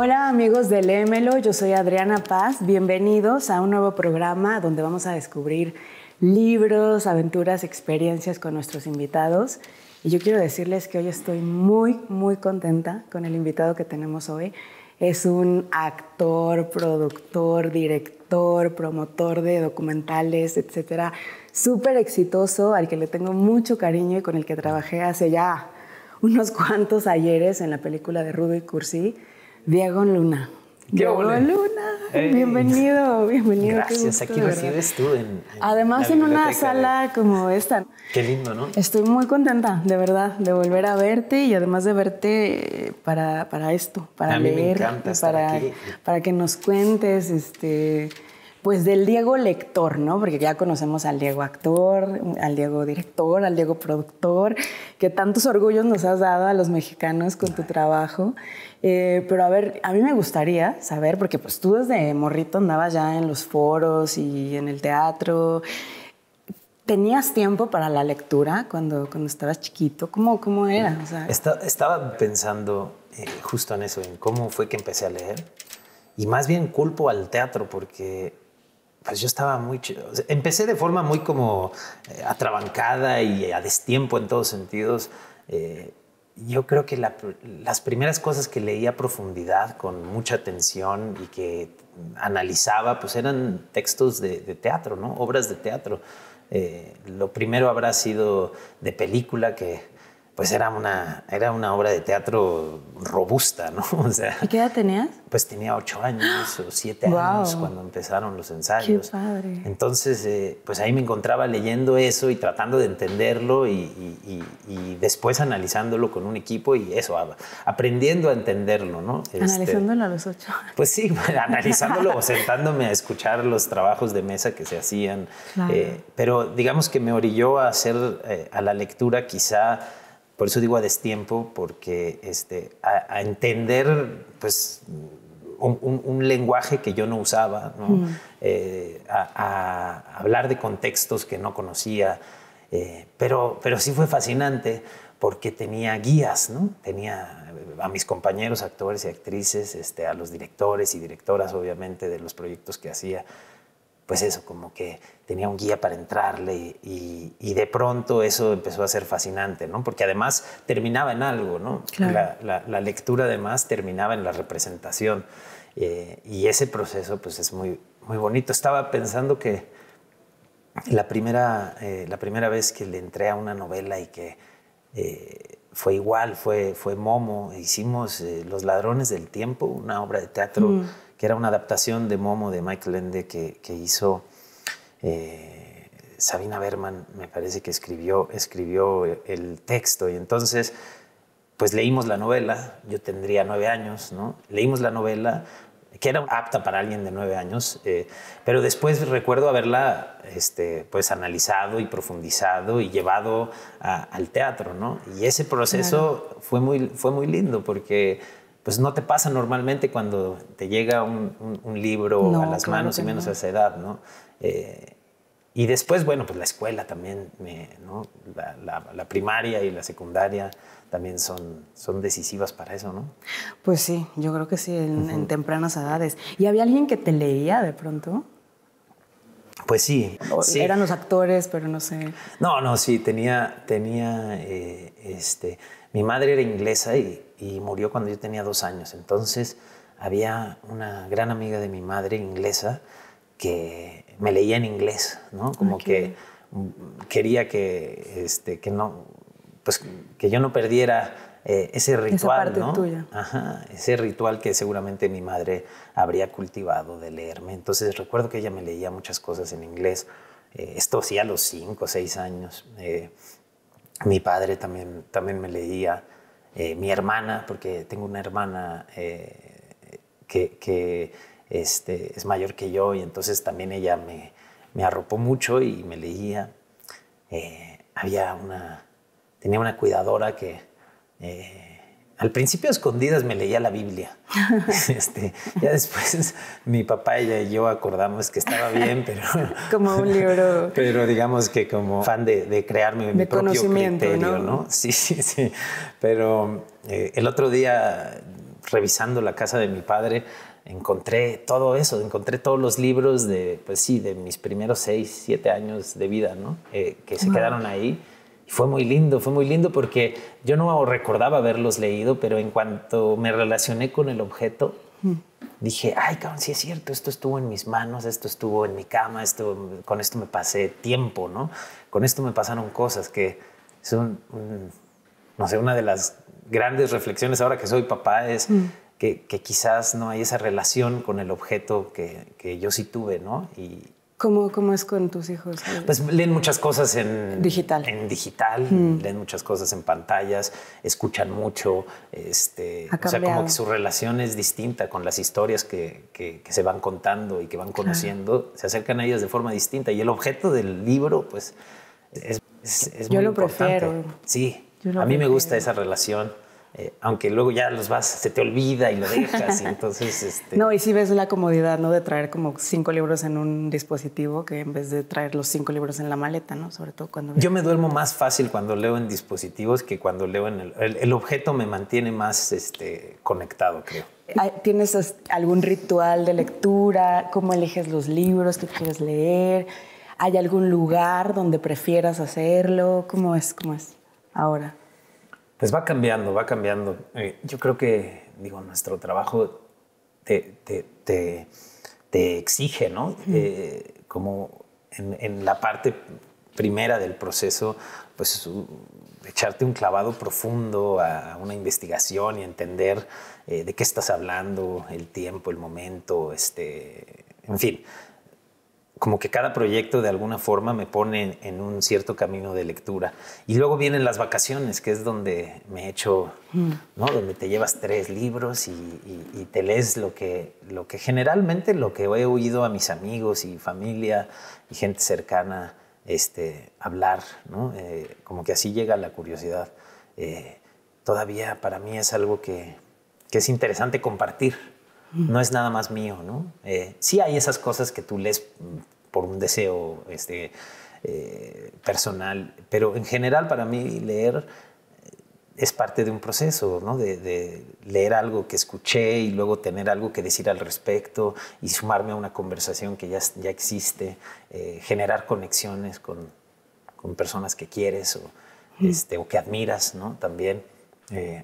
Hola amigos de Léemelo, yo soy Adriana Paz. Bienvenidos a un nuevo programa donde vamos a descubrir libros, aventuras, experiencias con nuestros invitados. Y yo quiero decirles que hoy estoy muy contenta con el invitado que tenemos hoy. Es un actor, productor, director, promotor de documentales, etcétera, súper exitoso, al que le tengo mucho cariño y con el que trabajé hace ya unos cuantos ayeres en la película de Rudo y Cursi. Diego Luna. Diego Luna, hey. bienvenido. Gracias, aquí recibes tú Además en una sala como esta. Qué lindo, ¿no? Estoy muy contenta, de verdad, de volver a verte y además de verte para esto, para leer. Me encanta estar aquí. Para que nos cuentes, pues del Diego lector, ¿no? Porque ya conocemos al Diego actor, al Diego director, al Diego productor, que tantos orgullos nos has dado a los mexicanos con tu trabajo. Pero a ver, a mí me gustaría saber, porque pues tú desde morrito andabas ya en los foros y en el teatro. ¿Tenías tiempo para la lectura cuando estabas chiquito? ¿Cómo era? O sea, estaba pensando justo en eso, en cómo fue que empecé a leer. Y más bien culpo al teatro porque pues yo estaba o sea, empecé de forma muy como atrabancada y a destiempo en todos sentidos. Yo creo que las primeras cosas que leía a profundidad, con mucha atención y que analizaba, pues eran textos de teatro, ¿no? Obras de teatro. Lo primero habrá sido de película, que pues era una obra de teatro robusta, ¿no? O sea, ¿y qué edad tenías? Pues tenía 8 años o 7 años cuando empezaron los ensayos. ¡Qué padre! Entonces, pues ahí me encontraba leyendo eso y tratando de entenderlo y después analizándolo con un equipo y eso, aprendiendo a entenderlo, ¿no? Analizándolo a los 8. Pues sí, analizándolo o sentándome a escuchar los trabajos de mesa que se hacían. Claro. Pero digamos que me orilló a hacer a la lectura quizá. Por eso digo a destiempo, porque a entender pues, un lenguaje que yo no usaba, ¿no? A hablar de contextos que no conocía, pero sí fue fascinante porque tenía guías, ¿no? Tenía a mis compañeros actores y actrices, a los directores y directoras, obviamente, de los proyectos que hacía. Pues eso, como que tenía un guía para entrarle y de pronto eso empezó a ser fascinante, ¿no? Porque además terminaba en algo, ¿no? Claro. La lectura además terminaba en la representación y ese proceso pues es muy bonito. Estaba pensando que la primera vez que le entré a una novela y que fue igual, fue Momo. Hicimos Los Ladrones del Tiempo, una obra de teatro que era una adaptación de Momo de Michael Ende que hizo Sabina Berman, me parece que escribió el texto. Y entonces pues leímos la novela, yo tendría 9 años, ¿no? Leímos la novela, que era apta para alguien de 9 años, pero después recuerdo haberla pues analizado y profundizado y llevado al teatro, ¿no? Y ese proceso fue muy lindo porque pues no te pasa normalmente cuando te llega un libro a las manos y menos a esa edad, ¿no? Y después, bueno, pues la escuela también, ¿no? La primaria y la secundaria también son decisivas para eso, ¿no? Pues sí, yo creo que sí, en tempranas edades. ¿Y había alguien que te leía de pronto? Pues sí. Sí. Eran los actores, pero no sé. No, sí, tenía mi madre era inglesa y murió cuando yo tenía 2 años. Entonces había una gran amiga de mi madre inglesa que me leía en inglés, ¿no? Como que quería que no, pues que yo no perdiera ese ritual, esa parte, ¿no? tuya. Ajá, ese ritual que seguramente mi madre habría cultivado de leerme. Entonces recuerdo que ella me leía muchas cosas en inglés. Esto sí a los 5 o 6 años. Mi padre también me leía. Mi hermana, porque tengo una hermana que es mayor que yo, y entonces también ella me arropó mucho y me leía. Tenía una cuidadora que al principio a escondidas me leía la Biblia. Ya después mi papá y yo acordamos que estaba bien, pero como un libro, pero digamos que como fan de crearme mi propio criterio, ¿no? Sí. Pero el otro día revisando la casa de mi padre, encontré todo eso, encontré todos los libros de mis primeros 6, 7 años de vida, ¿no? Que se quedaron ahí. Y fue muy lindo porque yo no recordaba haberlos leído, pero en cuanto me relacioné con el objeto, dije, ay, cabrón, sí es cierto, esto estuvo en mis manos, esto estuvo en mi cama, con esto me pasé tiempo, ¿no? Con esto me pasaron cosas que son, no sé, una de las grandes reflexiones ahora que soy papá es que quizás no hay esa relación con el objeto que yo sí tuve, ¿no? Y ¿Cómo es con tus hijos? pues leen muchas cosas en digital, leen muchas cosas en pantallas, escuchan mucho, o sea, como que su relación es distinta con las historias que se van contando y que van conociendo, se acercan a ellas de forma distinta. Y el objeto del libro, pues, es yo muy lo importante. Prefiero. Sí, a mí me gusta esa relación. Aunque luego ya se te olvida y lo dejas y entonces... No, y sí ves la comodidad, ¿no? De traer como 5 libros en un dispositivo que en vez de traer los 5 libros en la maleta, ¿no? Sobre todo cuando... Yo me duermo más fácil cuando leo en dispositivos que cuando leo en el objeto me mantiene más conectado, creo. ¿Tienes algún ritual de lectura? ¿Cómo eliges los libros que quieres leer? ¿Hay algún lugar donde prefieras hacerlo? ¿Cómo es ahora? Pues va cambiando. Yo creo que, nuestro trabajo te exige, ¿no? Como en la parte primera del proceso, pues echarte un clavado profundo a una investigación y entender de qué estás hablando, el tiempo, el momento, en fin. Como que cada proyecto de alguna forma me pone en un cierto camino de lectura. Y luego vienen las vacaciones, que es donde me echo, ¿no? Donde te llevas 3 libros y te lees lo que generalmente lo que he oído a mis amigos y familia y gente cercana hablar, ¿no? Como que así llega la curiosidad. Todavía para mí es algo que es interesante compartir. No es nada más mío, ¿no? Sí hay esas cosas que tú lees por un deseo personal, pero en general para mí leer es parte de un proceso, ¿no? De leer algo que escuché y luego tener algo que decir al respecto y sumarme a una conversación que ya existe, generar conexiones con personas que quieres o que admiras, ¿no? También.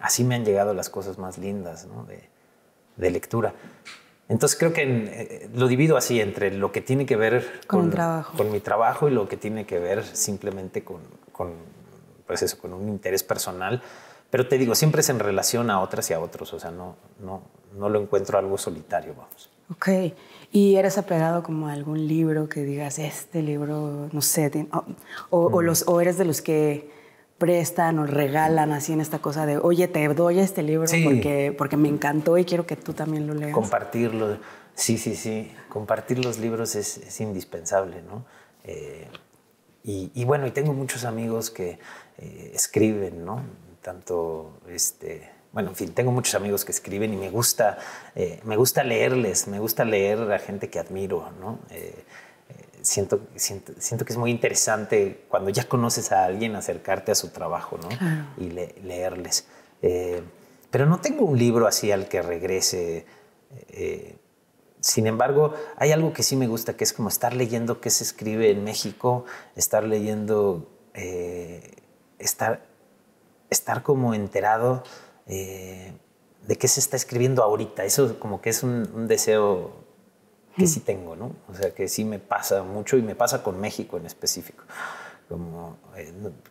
Así me han llegado las cosas más lindas, ¿no? De lectura. Entonces creo que lo divido así entre lo que tiene que ver con mi trabajo y lo que tiene que ver simplemente con un interés personal. Pero te digo, siempre es en relación a otras y a otros. O sea, no lo encuentro algo solitario, vamos. Ok. ¿Y eres apegado como a algún libro que digas, este libro, no sé, o eres de los que prestan o regalan así en esta cosa de, oye, te doy este libro porque me encantó y quiero que tú también lo leas? Compartirlo, sí. Compartir los libros es indispensable, ¿no? Y bueno, y tengo muchos amigos que escriben, ¿no? Tanto, bueno, en fin, tengo muchos amigos que escriben y me gusta leerles, me gusta leer a gente que admiro, ¿no? Siento que es muy interesante cuando ya conoces a alguien acercarte a su trabajo, ¿no? Claro. Y leerles. Pero no tengo un libro así al que regrese. Sin embargo, hay algo que sí me gusta, que es como estar leyendo qué se escribe en México, estar leyendo, estar como enterado de qué se está escribiendo ahorita. Eso como que es un deseo que sí tengo, ¿no? O sea, que sí me pasa mucho y me pasa con México en específico. Como,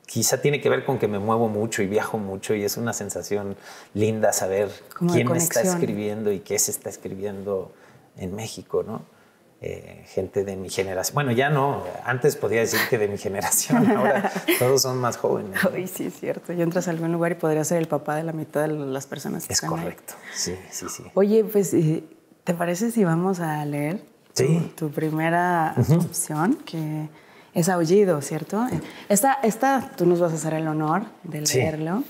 quizá tiene que ver con que me muevo mucho y viajo mucho y es una sensación linda saber quién me está escribiendo y qué se está escribiendo en México, ¿no? Gente de mi generación. Bueno, ya no. Antes podía decir que de mi generación. Ahora todos son más jóvenes, ¿no? Ay, sí, es cierto. Y entras a algún lugar y podría ser el papá de la mitad de las personas que están ahí. Es correcto. Sí. Oye, pues, ¿te parece si vamos a leer tu primera opción, que es Aullido, ¿cierto? Esta tú nos vas a hacer el honor de leerlo.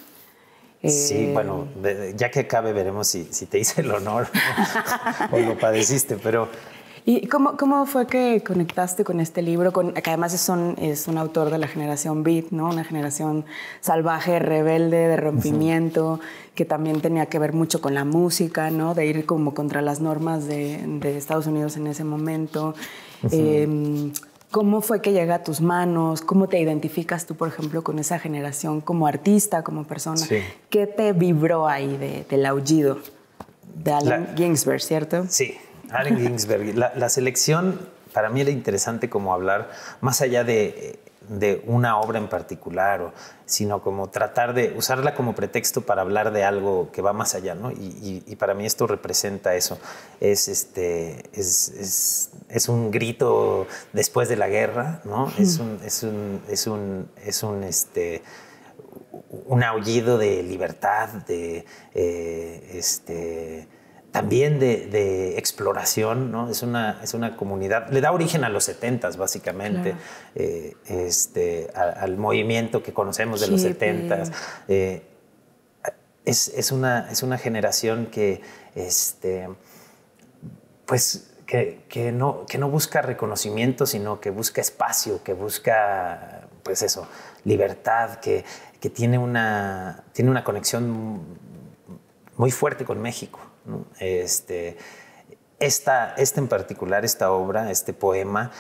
Sí, bueno, ya que acabe veremos si te hice el honor o lo padeciste, pero ¿Y cómo fue que conectaste con este libro? Que además es un autor de la generación Beat, ¿no? Una generación salvaje, rebelde, de rompimiento, que también tenía que ver mucho con la música, ¿no? De ir como contra las normas de Estados Unidos en ese momento. ¿Cómo fue que llega a tus manos? ¿Cómo te identificas tú, por ejemplo, con esa generación como artista, como persona? Sí. ¿Qué te vibró ahí del aullido? De Allen Ginsberg, ¿cierto? Sí, Allen Ginsberg. La selección para mí era interesante como hablar más allá de una obra en particular, sino como tratar de usarla como pretexto para hablar de algo que va más allá, ¿no? Y para mí esto representa eso. Es un grito después de la guerra, ¿no? Un aullido de libertad, también de exploración, ¿no? Es una comunidad, le da origen a los 70s básicamente, claro. Al movimiento que conocemos de los 70s. Es una generación que, pues, que no busca reconocimiento, sino que busca espacio, que busca, pues eso, libertad, que tiene una conexión muy fuerte con México, ¿no? Esta en particular, esta obra, este poema,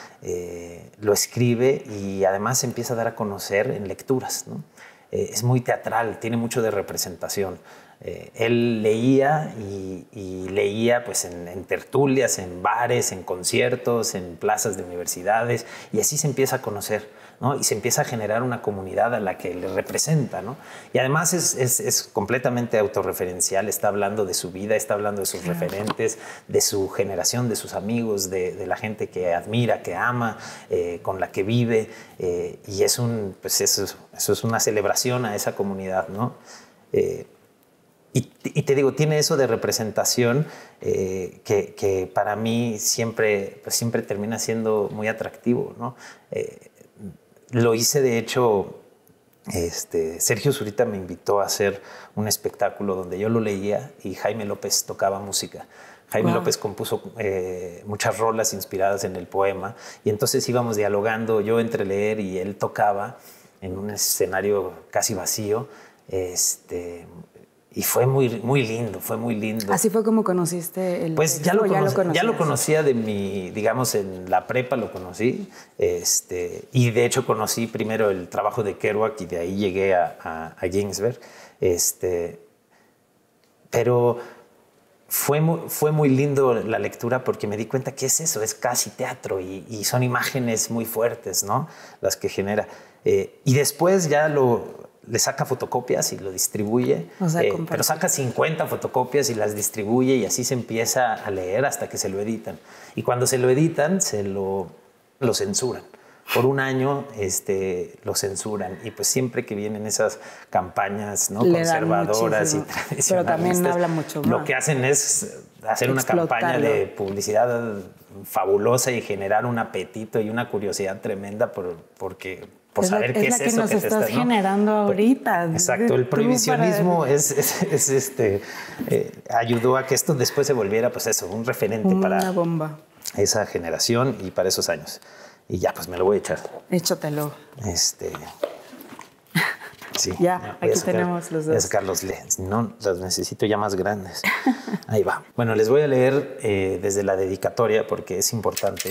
lo escribe y además se empieza a dar a conocer en lecturas, ¿no? Es muy teatral, tiene mucho de representación. Él leía y leía pues, en tertulias, en bares, en conciertos, en plazas de universidades, y así se empieza a conocer, ¿no? Y se empieza a generar una comunidad a la que le representa, ¿no? Y además es completamente autorreferencial, está hablando de su vida, está hablando de sus referentes, de su generación, de sus amigos, de la gente que admira, que ama, con la que vive, y pues eso es una celebración a esa comunidad, ¿no? Y te digo, tiene eso de representación que para mí siempre termina siendo muy atractivo, ¿no? Lo hice, de hecho, Sergio Zurita me invitó a hacer un espectáculo donde yo lo leía y Jaime López tocaba música. Jaime López compuso muchas rolas inspiradas en el poema, y entonces íbamos dialogando, yo entre leer y él tocaba en un escenario casi vacío. Y fue muy lindo, fue muy lindo. ¿Así fue como conociste el Pues ya lo conocía de digamos, en la prepa lo conocí, y de hecho conocí primero el trabajo de Kerouac y de ahí llegué a Ginsberg, pero fue muy lindo la lectura porque me di cuenta que es eso, es casi teatro y son imágenes muy fuertes, ¿no? Las que genera. Y después ya le saca fotocopias y lo distribuye, o sea, pero saca 50 fotocopias y las distribuye, y así se empieza a leer hasta que se lo editan. Y cuando se lo editan, lo censuran. Por un año lo censuran, y pues siempre que vienen esas campañas, ¿no?, conservadoras y tradicionalistas, pero también habla mucho más. Lo que hacen es hacer una campaña de publicidad fabulosa y generar un apetito y una curiosidad tremenda por saber qué es eso que nos estás generando ahorita. Exacto, el prohibicionismo ayudó a que esto después se volviera, pues eso, un referente una bomba. Esa generación y para esos años. Y ya, pues me lo voy a echar. Échatelo. Sí. Ya, aquí tenemos los dos. Voy a sacar los lentes. No, los necesito ya más grandes. Ahí va. Bueno, les voy a leer desde la dedicatoria porque es importante.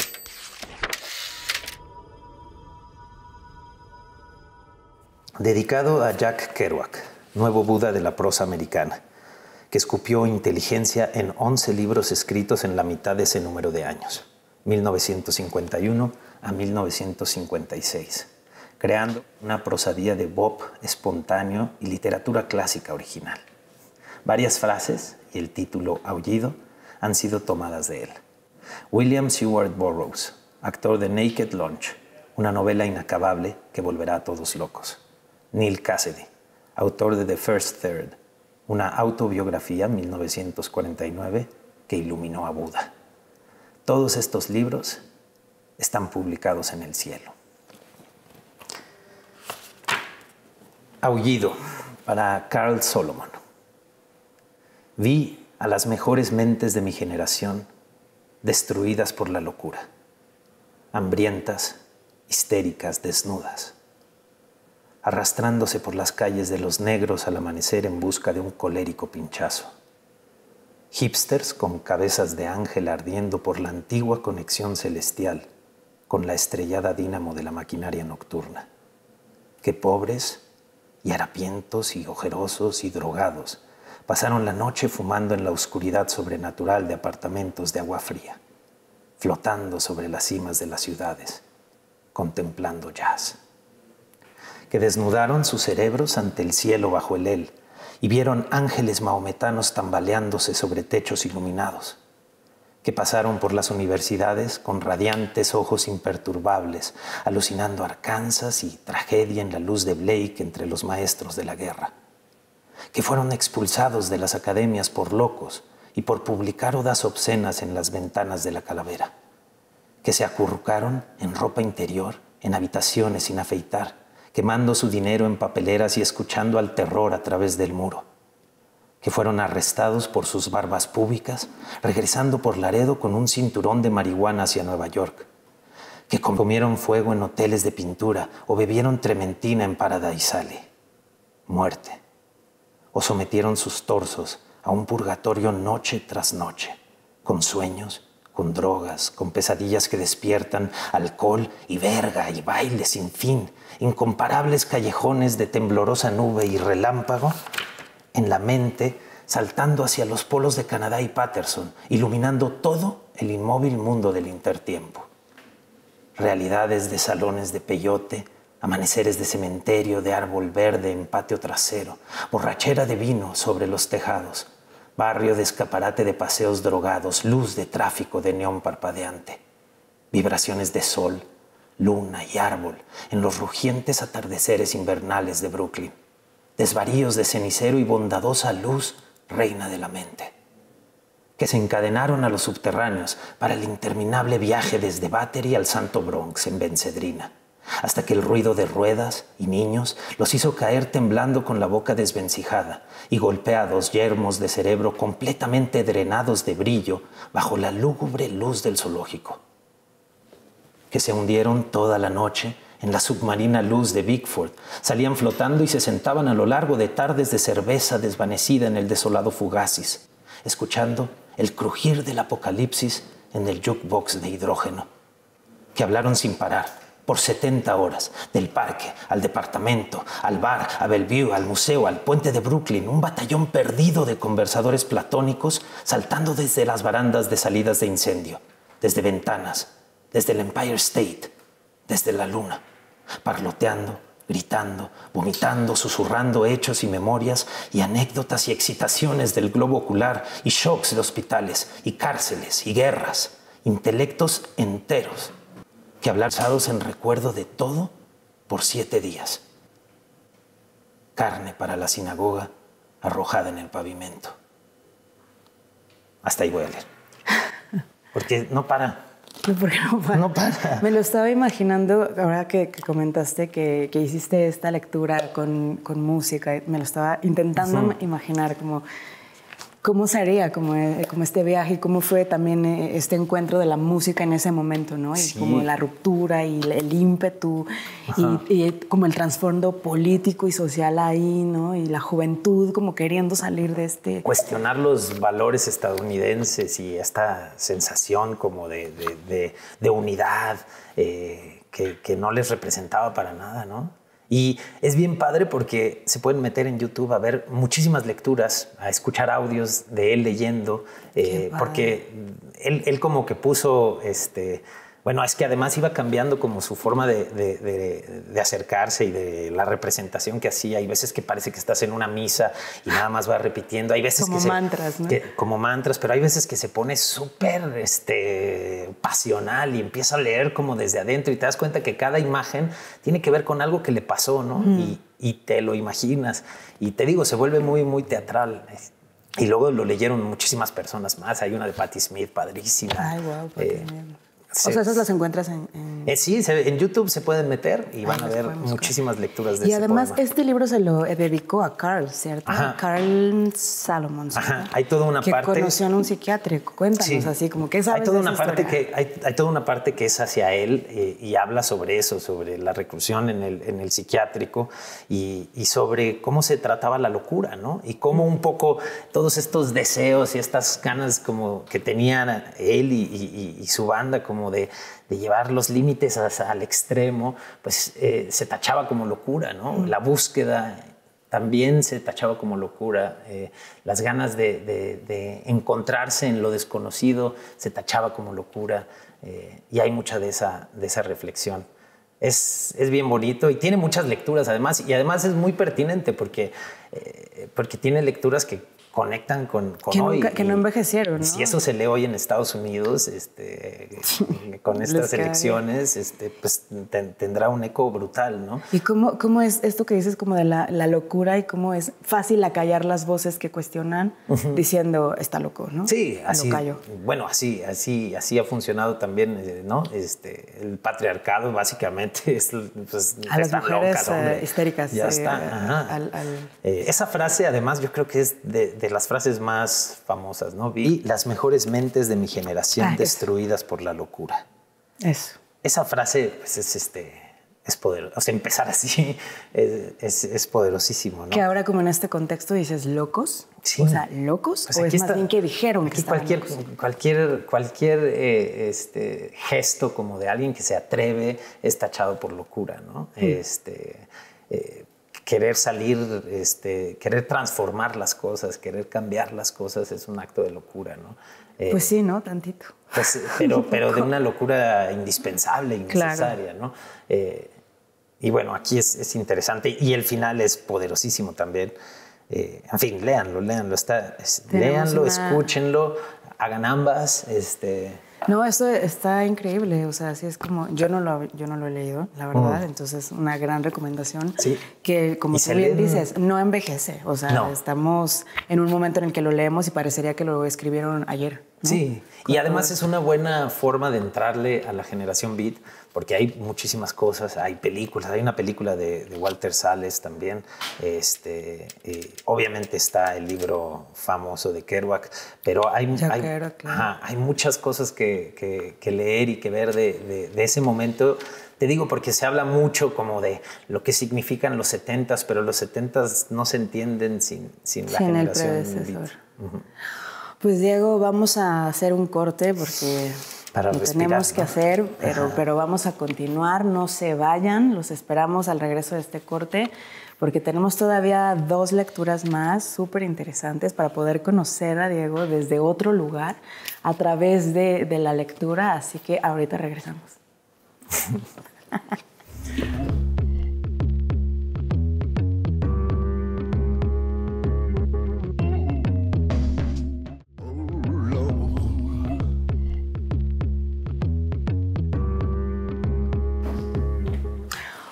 Dedicado a Jack Kerouac, nuevo Buda de la prosa americana, que escupió inteligencia en 11 libros escritos en la mitad de ese número de años, 1951 a 1956, creando una prosadía de bop espontáneo y literatura clásica original. Varias frases y el título Aullido han sido tomadas de él. William Seward Burroughs, actor de Naked Lunch, una novela inacabable que volverá a todos locos. Neal Cassady, autor de The First Third, una autobiografía 1949 que iluminó a Buda. Todos estos libros están publicados en el cielo. Aullido, para Carl Solomon. Vi a las mejores mentes de mi generación destruidas por la locura, hambrientas, histéricas, desnudas, arrastrándose por las calles de los negros al amanecer en busca de un colérico pinchazo. Hipsters con cabezas de ángel ardiendo por la antigua conexión celestial con la estrellada dínamo de la maquinaria nocturna. Que pobres y harapientos y ojerosos y drogados pasaron la noche fumando en la oscuridad sobrenatural de apartamentos de agua fría, flotando sobre las cimas de las ciudades, contemplando jazz. Que desnudaron sus cerebros ante el cielo bajo el y vieron ángeles mahometanos tambaleándose sobre techos iluminados. Que pasaron por las universidades con radiantes ojos imperturbables, alucinando Arkansas y tragedia en la luz de Blake entre los maestros de la guerra. Que fueron expulsados de las academias por locos y por publicar odas obscenas en las ventanas de la Calavera. Que se acurrucaron en ropa interior, en habitaciones sin afeitar, quemando su dinero en papeleras y escuchando al terror a través del muro. Que fueron arrestados por sus barbas públicas, regresando por Laredo con un cinturón de marihuana hacia Nueva York. Que comieron fuego en hoteles de pintura o bebieron trementina en Paradise Alley. Muerte. O sometieron sus torsos a un purgatorio noche tras noche, con sueños, con drogas, con pesadillas que despiertan, alcohol y verga y baile sin fin, incomparables callejones de temblorosa nube y relámpago, en la mente, saltando hacia los polos de Canadá y Patterson, iluminando todo el inmóvil mundo del intertiempo. Realidades de salones de peyote, amaneceres de cementerio, de árbol verde en patio trasero, borrachera de vino sobre los tejados, barrio de escaparate de paseos drogados, luz de tráfico de neón parpadeante, vibraciones de sol, luna y árbol en los rugientes atardeceres invernales de Brooklyn, desvaríos de cenicero y bondadosa luz reina de la mente, que se encadenaron a los subterráneos para el interminable viaje desde Battery al Santo Bronx en Bencedrina, hasta que el ruido de ruedas y niños los hizo caer temblando con la boca desvencijada y golpeados yermos de cerebro completamente drenados de brillo bajo la lúgubre luz del zoológico. Que se hundieron toda la noche en la submarina luz de Bickford, salían flotando y se sentaban a lo largo de tardes de cerveza desvanecida en el desolado Fugasis, escuchando el crujir del apocalipsis en el jukebox de hidrógeno. Que hablaron sin parar, por 70 horas, del parque, al departamento, al bar, a Bellevue, al museo, al puente de Brooklyn, un batallón perdido de conversadores platónicos saltando desde las barandas de salidas de incendio, desde ventanas, desde el Empire State, desde la luna, parloteando, gritando, vomitando, susurrando hechos y memorias y anécdotas y excitaciones del globo ocular y shocks de hospitales y cárceles y guerras, intelectos enteros que hablaron en recuerdo de todo por 7 días. Carne para la sinagoga arrojada en el pavimento. Hasta ahí voy a leer. Porque no para. No, porque no para. No para. Me lo estaba imaginando, ahora que comentaste que hiciste esta lectura con música, me lo estaba intentando imaginar cómo sería como este viaje y cómo fue también este encuentro de la música en ese momento, ¿no? Y como la ruptura y el ímpetu y como el trasfondo político y social ahí, ¿no? Y la juventud como queriendo salir de este... Cuestionar los valores estadounidenses y esta sensación como de unidad que no les representaba para nada, ¿no? Y es bien padre porque se pueden meter en YouTube a ver muchísimas lecturas, a escuchar audios de él leyendo, porque él como que puso, bueno, es que además iba cambiando como su forma de acercarse y de la representación que hacía. Hay veces que parece que estás en una misa y nada más va repitiendo. Hay veces como mantras, ¿no? Como mantras, pero hay veces que se pone súper pasional y empieza a leer como desde adentro y te das cuenta que cada imagen tiene que ver con algo que le pasó, ¿no? Y te lo imaginas. Y te digo, se vuelve muy, muy teatral. Y luego lo leyeron muchísimas personas más. Hay una de Patti Smith, padrísima. Ay, wow, Patti Smith. O sea, esas las encuentras Sí, en YouTube se pueden meter y van a ver muchísimas lecturas de ese poema. Y además este libro se lo dedicó a Carl, ¿cierto? Ajá. Carl Salomon, ¿cierto? Ajá. Hay toda una parte... Que conoció en un psiquiátrico. Cuéntanos así, como que sabes hay toda de una esa parte historia. hay toda una parte que es hacia él y habla sobre eso, sobre la reclusión en el psiquiátrico y sobre cómo se trataba la locura, ¿no? Y cómo un poco todos estos deseos y estas ganas como que tenían él y su banda como de llevar los límites al extremo, pues se tachaba como locura, ¿no? La búsqueda también se tachaba como locura. Las ganas de encontrarse en lo desconocido se tachaba como locura. Y hay mucha de esa reflexión. Es bien bonito y tiene muchas lecturas además. Y además es muy pertinente porque tiene lecturas que conectan con hoy. Que no envejecieron, ¿no? Si eso se lee hoy en Estados Unidos, con estas elecciones, pues tendrá un eco brutal, ¿no? ¿Y cómo es esto que dices como de la locura y cómo es fácil acallar las voces que cuestionan diciendo está loco, ¿no? Sí, así. Lo callo. Bueno, así ha funcionado también, ¿no? El patriarcado básicamente es, pues, a las mujeres locas, histéricas. Ya está. Esa frase además yo creo que es de las frases más famosas, ¿no? Vi las mejores mentes de mi generación destruidas por la locura. Eso. Esa frase pues, es poderosa. O sea, empezar así es poderosísimo, ¿no? Que ahora como en este contexto dices locos. Sí. O sea, ¿locos? Pues ¿o es más bien que dijeron que estaban locos? Cualquier gesto como de alguien que se atreve es tachado por locura, ¿no? Querer salir, querer transformar las cosas, querer cambiar las cosas es un acto de locura, ¿no? Pues sí, ¿no? Tantito. Pues, pero de una locura indispensable, innecesaria, claro. ¿No? Y bueno, aquí es interesante y el final es poderosísimo también. En fin, léanlo. Léanlo, escúchenlo, hagan ambas. No, eso está increíble, o sea, así es como, yo no lo he leído, la verdad, entonces una gran recomendación, sí. Que como tú bien dices, no envejece, o sea, estamos en un momento en el que lo leemos y parecería que lo escribieron ayer, ¿no? Sí, y además es una buena forma de entrarle a la generación Beat, porque hay muchísimas cosas, hay películas, hay una película de Walter Salles también, obviamente está el libro famoso de Kerouac, pero hay muchas cosas que leer y que ver de ese momento. Te digo porque se habla mucho como de lo que significan los 70s, pero los 70s no se entienden sin la generación el predecesor. Pues Diego, vamos a hacer un corte porque lo tenemos que hacer, pero vamos a continuar, no se vayan, los esperamos al regreso de este corte porque tenemos todavía 2 lecturas más súper interesantes para poder conocer a Diego desde otro lugar a través de la lectura, así que ahorita regresamos.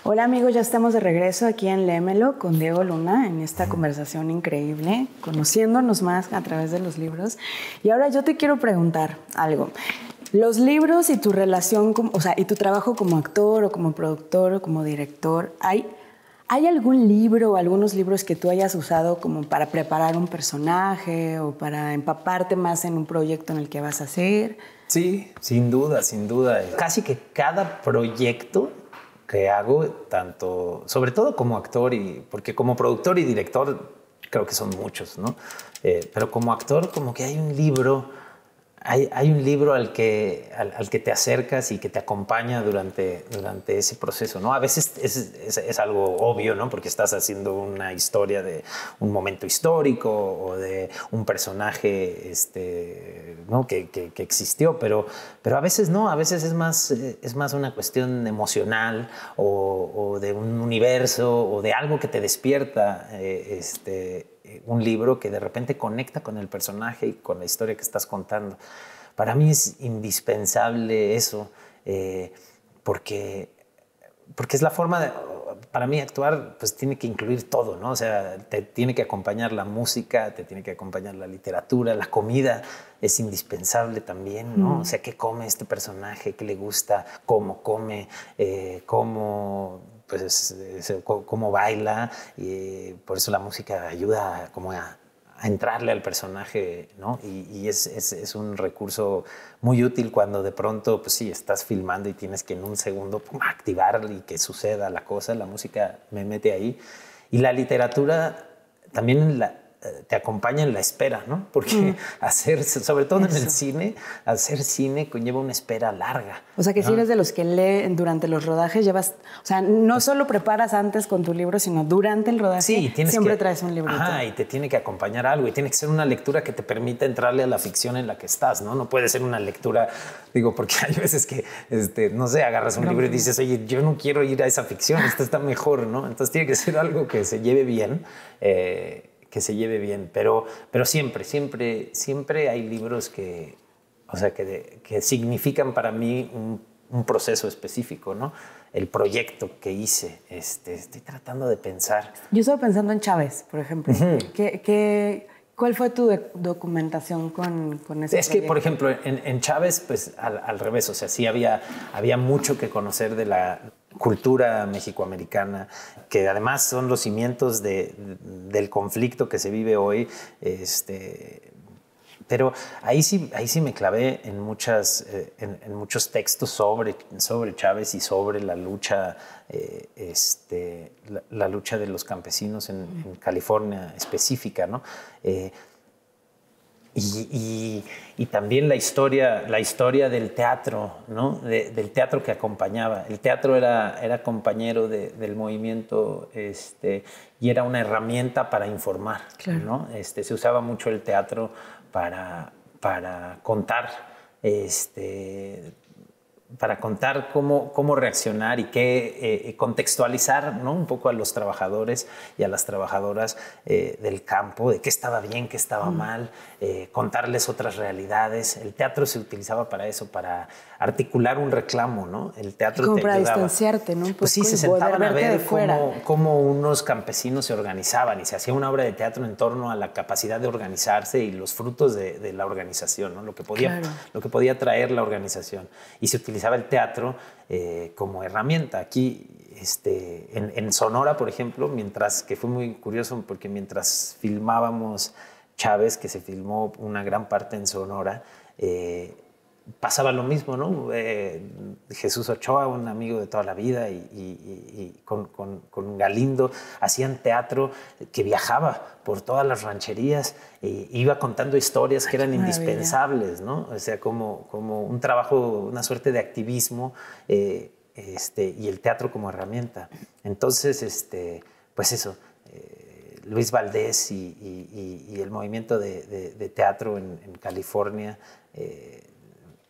Hola amigos, ya estamos de regreso aquí en Léemelo con Diego Luna en esta conversación increíble, conociéndonos más a través de los libros. Y ahora yo te quiero preguntar algo. Los libros y tu relación, y tu trabajo como actor o como productor o como director, ¿hay algún libro o algunos libros que tú hayas usado como para preparar un personaje o para empaparte más en un proyecto en el que vas a hacer? Sí, sin duda. Casi que cada proyecto que hago, sobre todo como actor, porque como productor y director creo que son muchos, ¿no? Pero como actor como que hay un libro al que te acercas y que te acompaña durante ese proceso, ¿no? A veces es algo obvio, ¿no? Porque estás haciendo una historia de un momento histórico o de un personaje ¿no? que existió, pero a veces no, a veces es más una cuestión emocional o de un universo o de algo que te despierta un libro que de repente conecta con el personaje y con la historia que estás contando. Para mí es indispensable eso, porque es la forma para mí actuar pues tiene que incluir todo, ¿no? O sea, te tiene que acompañar la música, te tiene que acompañar la literatura, la comida es indispensable también, ¿no? O sea, ¿qué come este personaje? ¿Qué le gusta? ¿Cómo come? Cómo baila, y por eso la música ayuda como a entrarle al personaje, ¿no? Y es un recurso muy útil cuando de pronto, pues sí, estás filmando y tienes que en un segundo activar y que suceda la cosa. La música me mete ahí. Y la literatura también te acompaña en la espera, ¿no? Porque sobre todo en el cine, hacer cine conlleva una espera larga. O sea, que si eres de los que leen durante los rodajes, llevas... O sea, no solo preparas antes con tu libro, sino durante el rodaje siempre traes un librito. Ajá, y te tiene que acompañar algo. Y tiene que ser una lectura que te permita entrarle a la ficción en la que estás, ¿no? No puede ser una lectura... Digo, porque hay veces que, no sé, agarras un libro y dices, oye, yo no quiero ir a esa ficción, esta está mejor, ¿no? Entonces tiene que ser algo que se lleve bien, pero siempre hay libros que significan para mí un proceso específico, ¿no? El proyecto que hice, estoy tratando de pensar. Yo estaba pensando en Chávez, por ejemplo. ¿Cuál fue tu documentación con ese proyecto? Que, por ejemplo, en Chávez, pues al revés, o sea, sí había mucho que conocer de la cultura mexicoamericana, que además son los cimientos del conflicto que se vive hoy. Pero ahí sí me clavé en muchos textos sobre Chávez y sobre la lucha, la lucha de los campesinos en California específica, ¿no? Y también la historia del teatro, ¿no? Del teatro que acompañaba. El teatro era compañero del movimiento, y era una herramienta para informar, claro, ¿no? Se usaba mucho el teatro para contar, para contar cómo reaccionar y qué contextualizar, ¿no? Un poco a los trabajadores y a las trabajadoras del campo, de qué estaba bien, qué estaba mal, contarles otras realidades. El teatro se utilizaba para eso, para articular un reclamo, ¿no? El teatro como te para ayudaba. Distanciarte, ¿no? Pues sí, se sentaban a ver cómo unos campesinos se organizaban y se hacía una obra de teatro en torno a la capacidad de organizarse y los frutos de la organización, ¿no? Lo que podía traer la organización. Y se utilizaba el teatro como herramienta. Aquí, en Sonora, por ejemplo, que fue muy curioso porque mientras filmábamos Chávez, que se filmó una gran parte en Sonora, pasaba lo mismo, ¿no? Jesús Ochoa, un amigo de toda la vida, y con Galindo hacían teatro que viajaba por todas las rancherías e iba contando historias que eran indispensables, ¿no? O sea, como un trabajo, una suerte de activismo, y el teatro como herramienta. Entonces, pues eso, Luis Valdés y el movimiento de teatro en California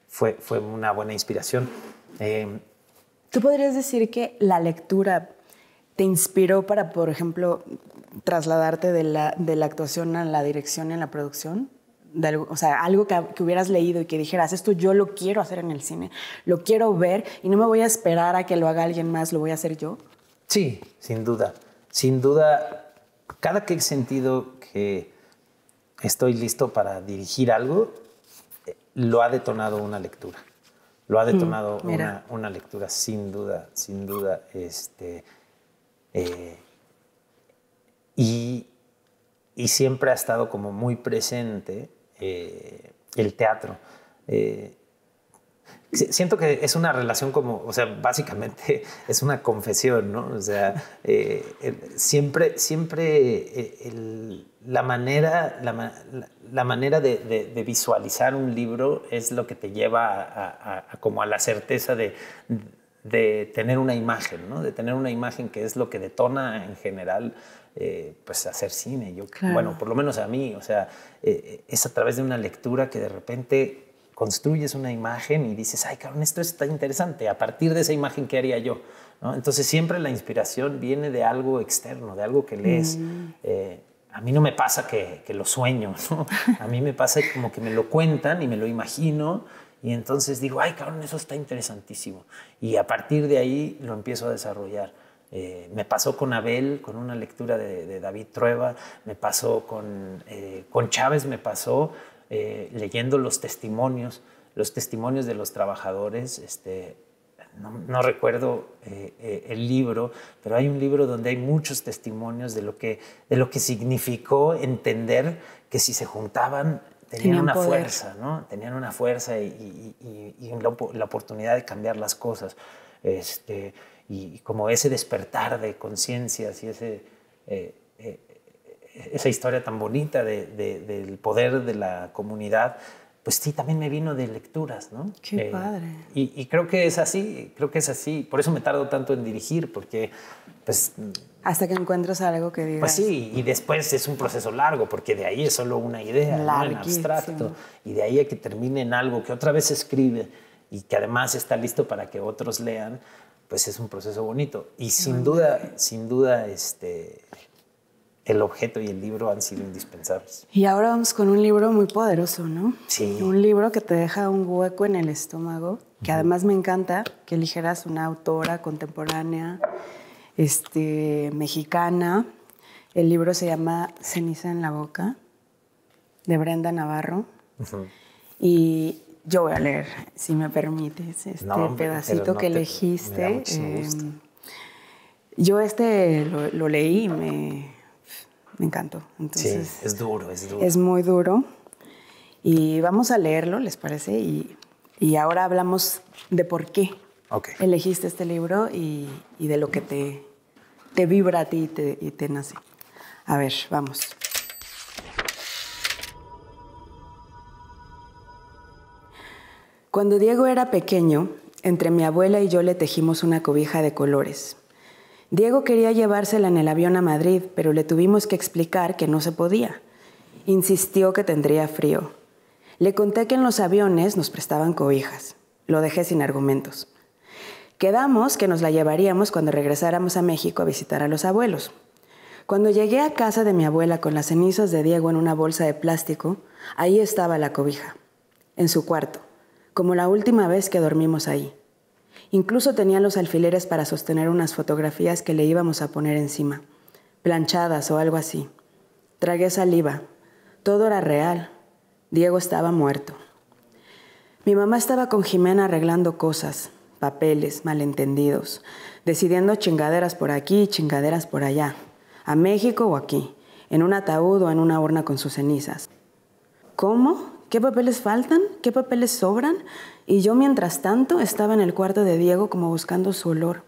fue una buena inspiración. ¿Tú podrías decir que la lectura te inspiró para, por ejemplo, trasladarte de la actuación a la dirección y a la producción? O sea, algo que hubieras leído y que dijeras, esto yo lo quiero hacer en el cine, lo quiero ver y no me voy a esperar a que lo haga alguien más, lo voy a hacer yo. Sí, sin duda. Sin duda, cada que he sentido que estoy listo para dirigir algo, lo ha detonado una lectura. Lo ha detonado una lectura, sin duda, sin duda. Y siempre ha estado como muy presente el teatro. Siento que es una relación como, o sea, básicamente es una confesión, ¿no? O sea, siempre la manera de visualizar un libro es lo que te lleva como a la certeza de tener una imagen, ¿no? De tener una imagen que es lo que detona en general, pues hacer cine. Claro. Bueno, por lo menos a mí, o sea, es a través de una lectura que de repente construyes una imagen y dices, ay, cabrón, esto está interesante. A partir de esa imagen, ¿qué haría yo? ¿No? Entonces siempre la inspiración viene de algo externo, de algo que lees. A mí no me pasa que lo sueño, ¿no? A mí me pasa como que me lo cuentan y me lo imagino y entonces digo, ay, cabrón, eso está interesantísimo. Y a partir de ahí lo empiezo a desarrollar. Me pasó con Abel, con una lectura de David Trueba, me pasó con Chávez, me pasó leyendo los testimonios de los trabajadores. No recuerdo el libro, pero hay un libro donde hay muchos testimonios de lo que significó entender que si se juntaban tenían una poder. Fuerza, ¿no? Tenían una fuerza y la oportunidad de cambiar las cosas. Y como ese despertar de conciencias y esa historia tan bonita del poder de la comunidad, pues sí, también me vino de lecturas, ¿no? Qué padre. Y creo que es así, Por eso me tardo tanto en dirigir, porque pues... Hasta que encuentras algo que digas. Pues sí, y después es un proceso largo, porque de ahí es solo una idea, ¿no? En abstracto. Y de ahí a que termine en algo que otra vez se escribe y que además está listo para que otros lean, pues es un proceso bonito. Y sin duda, el objeto y el libro han sido indispensables. Y ahora vamos con un libro muy poderoso, ¿no? Sí. Un libro que te deja un hueco en el estómago, que además me encanta que eligieras una autora contemporánea, mexicana. El libro se llama Ceniza en la boca, de Brenda Navarro. Y yo voy a leer, si me permites, pedacito que elegiste. Yo lo leí y me encantó. Entonces, sí, es duro. Es muy duro. Y vamos a leerlo, ¿les parece? Y ahora hablamos de por qué elegiste este libro y de lo que te vibra a ti y te nace. A ver, vamos. Cuando Diego era pequeño, entre mi abuela y yo le tejimos una cobija de colores. Diego quería llevársela en el avión a Madrid, pero le tuvimos que explicar que no se podía. Insistió que tendría frío. Le conté que en los aviones nos prestaban cobijas. Lo dejé sin argumentos. Quedamos que nos la llevaríamos cuando regresáramos a México a visitar a los abuelos. Cuando llegué a casa de mi abuela con las cenizas de Diego en una bolsa de plástico, ahí estaba la cobija, en su cuarto, como la última vez que dormimos ahí. Incluso tenía los alfileres para sostener unas fotografías que le íbamos a poner encima, planchadas o algo así. Tragué saliva. Todo era real. Diego estaba muerto. Mi mamá estaba con Jimena arreglando cosas, papeles, malentendidos, decidiendo chingaderas por aquí y chingaderas por allá, a México o aquí, en un ataúd o en una urna con sus cenizas. ¿Cómo? ¿Qué papeles faltan? ¿Qué papeles sobran? Y yo, mientras tanto, estaba en el cuarto de Diego como buscando su olor.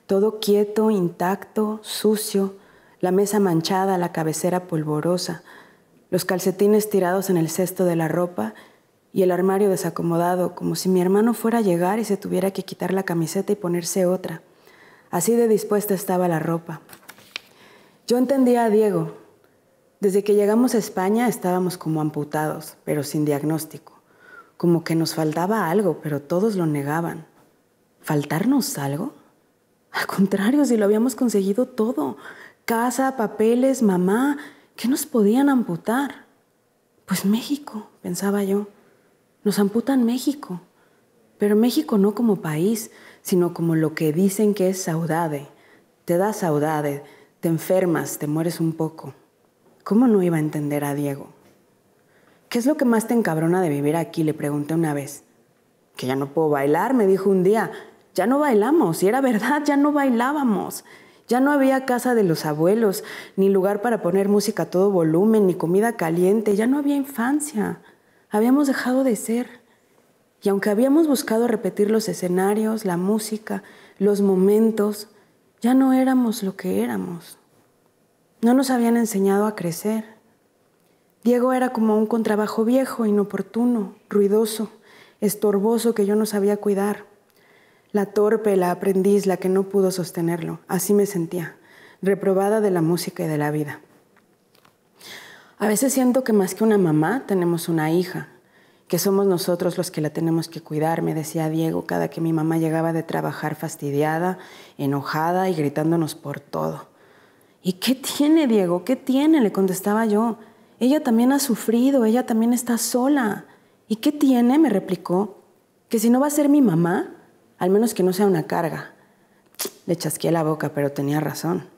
Todo quieto, intacto, sucio, la mesa manchada, la cabecera polvorosa, los calcetines tirados en el cesto de la ropa y el armario desacomodado, como si mi hermano fuera a llegar y se tuviera que quitar la camiseta y ponerse otra. Así de dispuesta estaba la ropa. Yo entendía a Diego. Desde que llegamos a España estábamos como amputados, pero sin diagnóstico. Como que nos faltaba algo, pero todos lo negaban. ¿Faltarnos algo? Al contrario, si lo habíamos conseguido todo. Casa, papeles, mamá. ¿Qué nos podían amputar? Pues México, pensaba yo. Nos amputan México. Pero México no como país, sino como lo que dicen que es saudade. Te da saudade, te enfermas, te mueres un poco. ¿Cómo no iba a entender a Diego? ¿Qué es lo que más te encabrona de vivir aquí?, le pregunté una vez. Que ya no puedo bailar, me dijo un día. Ya no bailamos, y era verdad, ya no bailábamos. Ya no había casa de los abuelos, ni lugar para poner música a todo volumen, ni comida caliente, ya no había infancia. Habíamos dejado de ser. Y aunque habíamos buscado repetir los escenarios, la música, los momentos, ya no éramos lo que éramos. No nos habían enseñado a crecer. Diego era como un contrabajo viejo, inoportuno, ruidoso, estorboso que yo no sabía cuidar. La torpe, la aprendiz, la que no pudo sostenerlo. Así me sentía, reprobada de la música y de la vida. A veces siento que más que una mamá tenemos una hija, que somos nosotros los que la tenemos que cuidar, me decía Diego cada que mi mamá llegaba de trabajar fastidiada, enojada y gritándonos por todo. ¿Y qué tiene, Diego? ¿Qué tiene?, le contestaba yo. Ella también ha sufrido, ella también está sola. ¿Y qué tiene?, me replicó. Que si no va a ser mi mamá, al menos que no sea una carga. Le chasqueé la boca, pero tenía razón.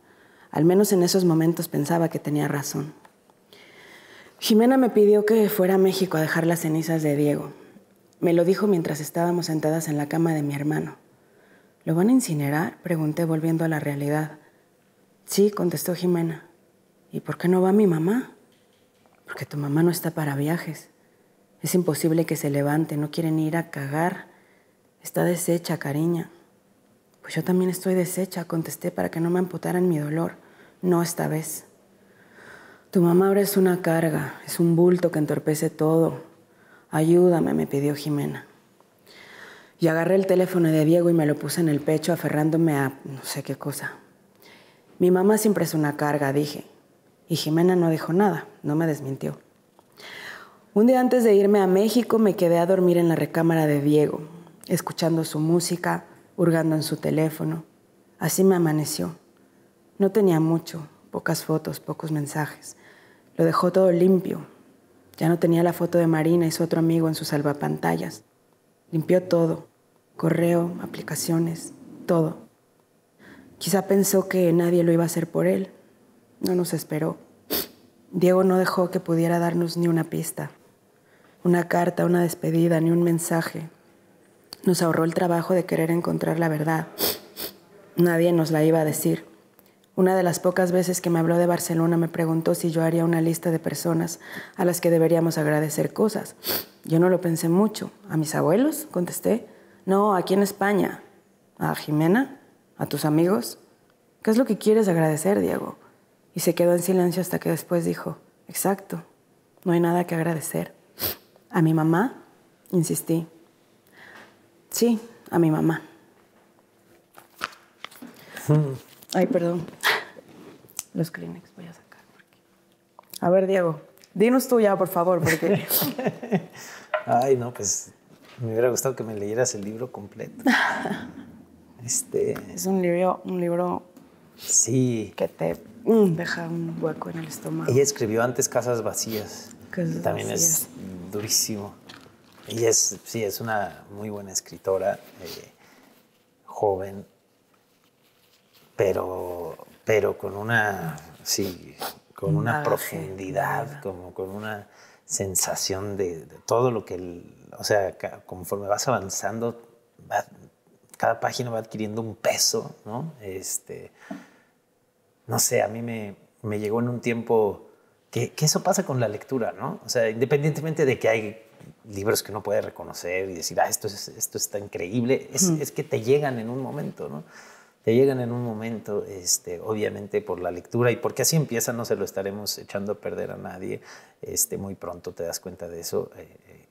Al menos en esos momentos pensaba que tenía razón. Jimena me pidió que fuera a México a dejar las cenizas de Diego. Me lo dijo mientras estábamos sentadas en la cama de mi hermano. ¿Lo van a incinerar?, pregunté, volviendo a la realidad. Sí, contestó Jimena. ¿Y por qué no va mi mamá? Porque tu mamá no está para viajes. Es imposible que se levante, no quiere ni ir a cagar. Está deshecha, cariña. Pues yo también estoy deshecha, contesté para que no me amputaran mi dolor. No esta vez. Tu mamá ahora es una carga, es un bulto que entorpece todo. Ayúdame, me pidió Jimena. Y agarré el teléfono de Diego y me lo puse en el pecho, aferrándome a no sé qué cosa. Mi mamá siempre es una carga, dije. Y Jimena no dijo nada, no me desmintió. Un día antes de irme a México me quedé a dormir en la recámara de Diego, escuchando su música, hurgando en su teléfono. Así me amaneció. No tenía mucho, pocas fotos, pocos mensajes. Lo dejó todo limpio. Ya no tenía la foto de Marina y su otro amigo en sus salvapantallas. Limpió todo, correo, aplicaciones, todo. Quizá pensó que nadie lo iba a hacer por él. No nos esperó. Diego no dejó que pudiera darnos ni una pista, una carta, una despedida, ni un mensaje. Nos ahorró el trabajo de querer encontrar la verdad. Nadie nos la iba a decir. Una de las pocas veces que me habló de Barcelona me preguntó si yo haría una lista de personas a las que deberíamos agradecer cosas. Yo no lo pensé mucho. ¿A mis abuelos?, contesté. No, aquí en España. ¿A Jimena? ¿A tus amigos? ¿Qué es lo que quieres agradecer, Diego? Y se quedó en silencio hasta que después dijo, exacto, no hay nada que agradecer. ¿A mi mamá?, insistí. Sí, a mi mamá. Ay, perdón. Los Kleenex voy a sacar. A ver, Diego, dinos tú ya, por favor, porque... Ay, no, pues me hubiera gustado que me leyeras el libro completo. Es un libro Sí. que te deja un hueco en el estómago. Ella escribió antes Casas Vacías. Casas También Vacías. Es durísimo. Ella es una muy buena escritora, joven, pero con una, con una profundidad, como con una sensación de todo lo que, o sea, conforme vas avanzando, cada página va adquiriendo un peso, ¿no? No sé, a mí me llegó en un tiempo que eso pasa con la lectura, ¿no? O sea, independientemente de que hay libros que uno puede reconocer y decir, esto está increíble, es que te llegan en un momento, ¿no? Te llegan en un momento, obviamente por la lectura y porque así empieza, no se lo estaremos echando a perder a nadie. Muy pronto te das cuenta de eso.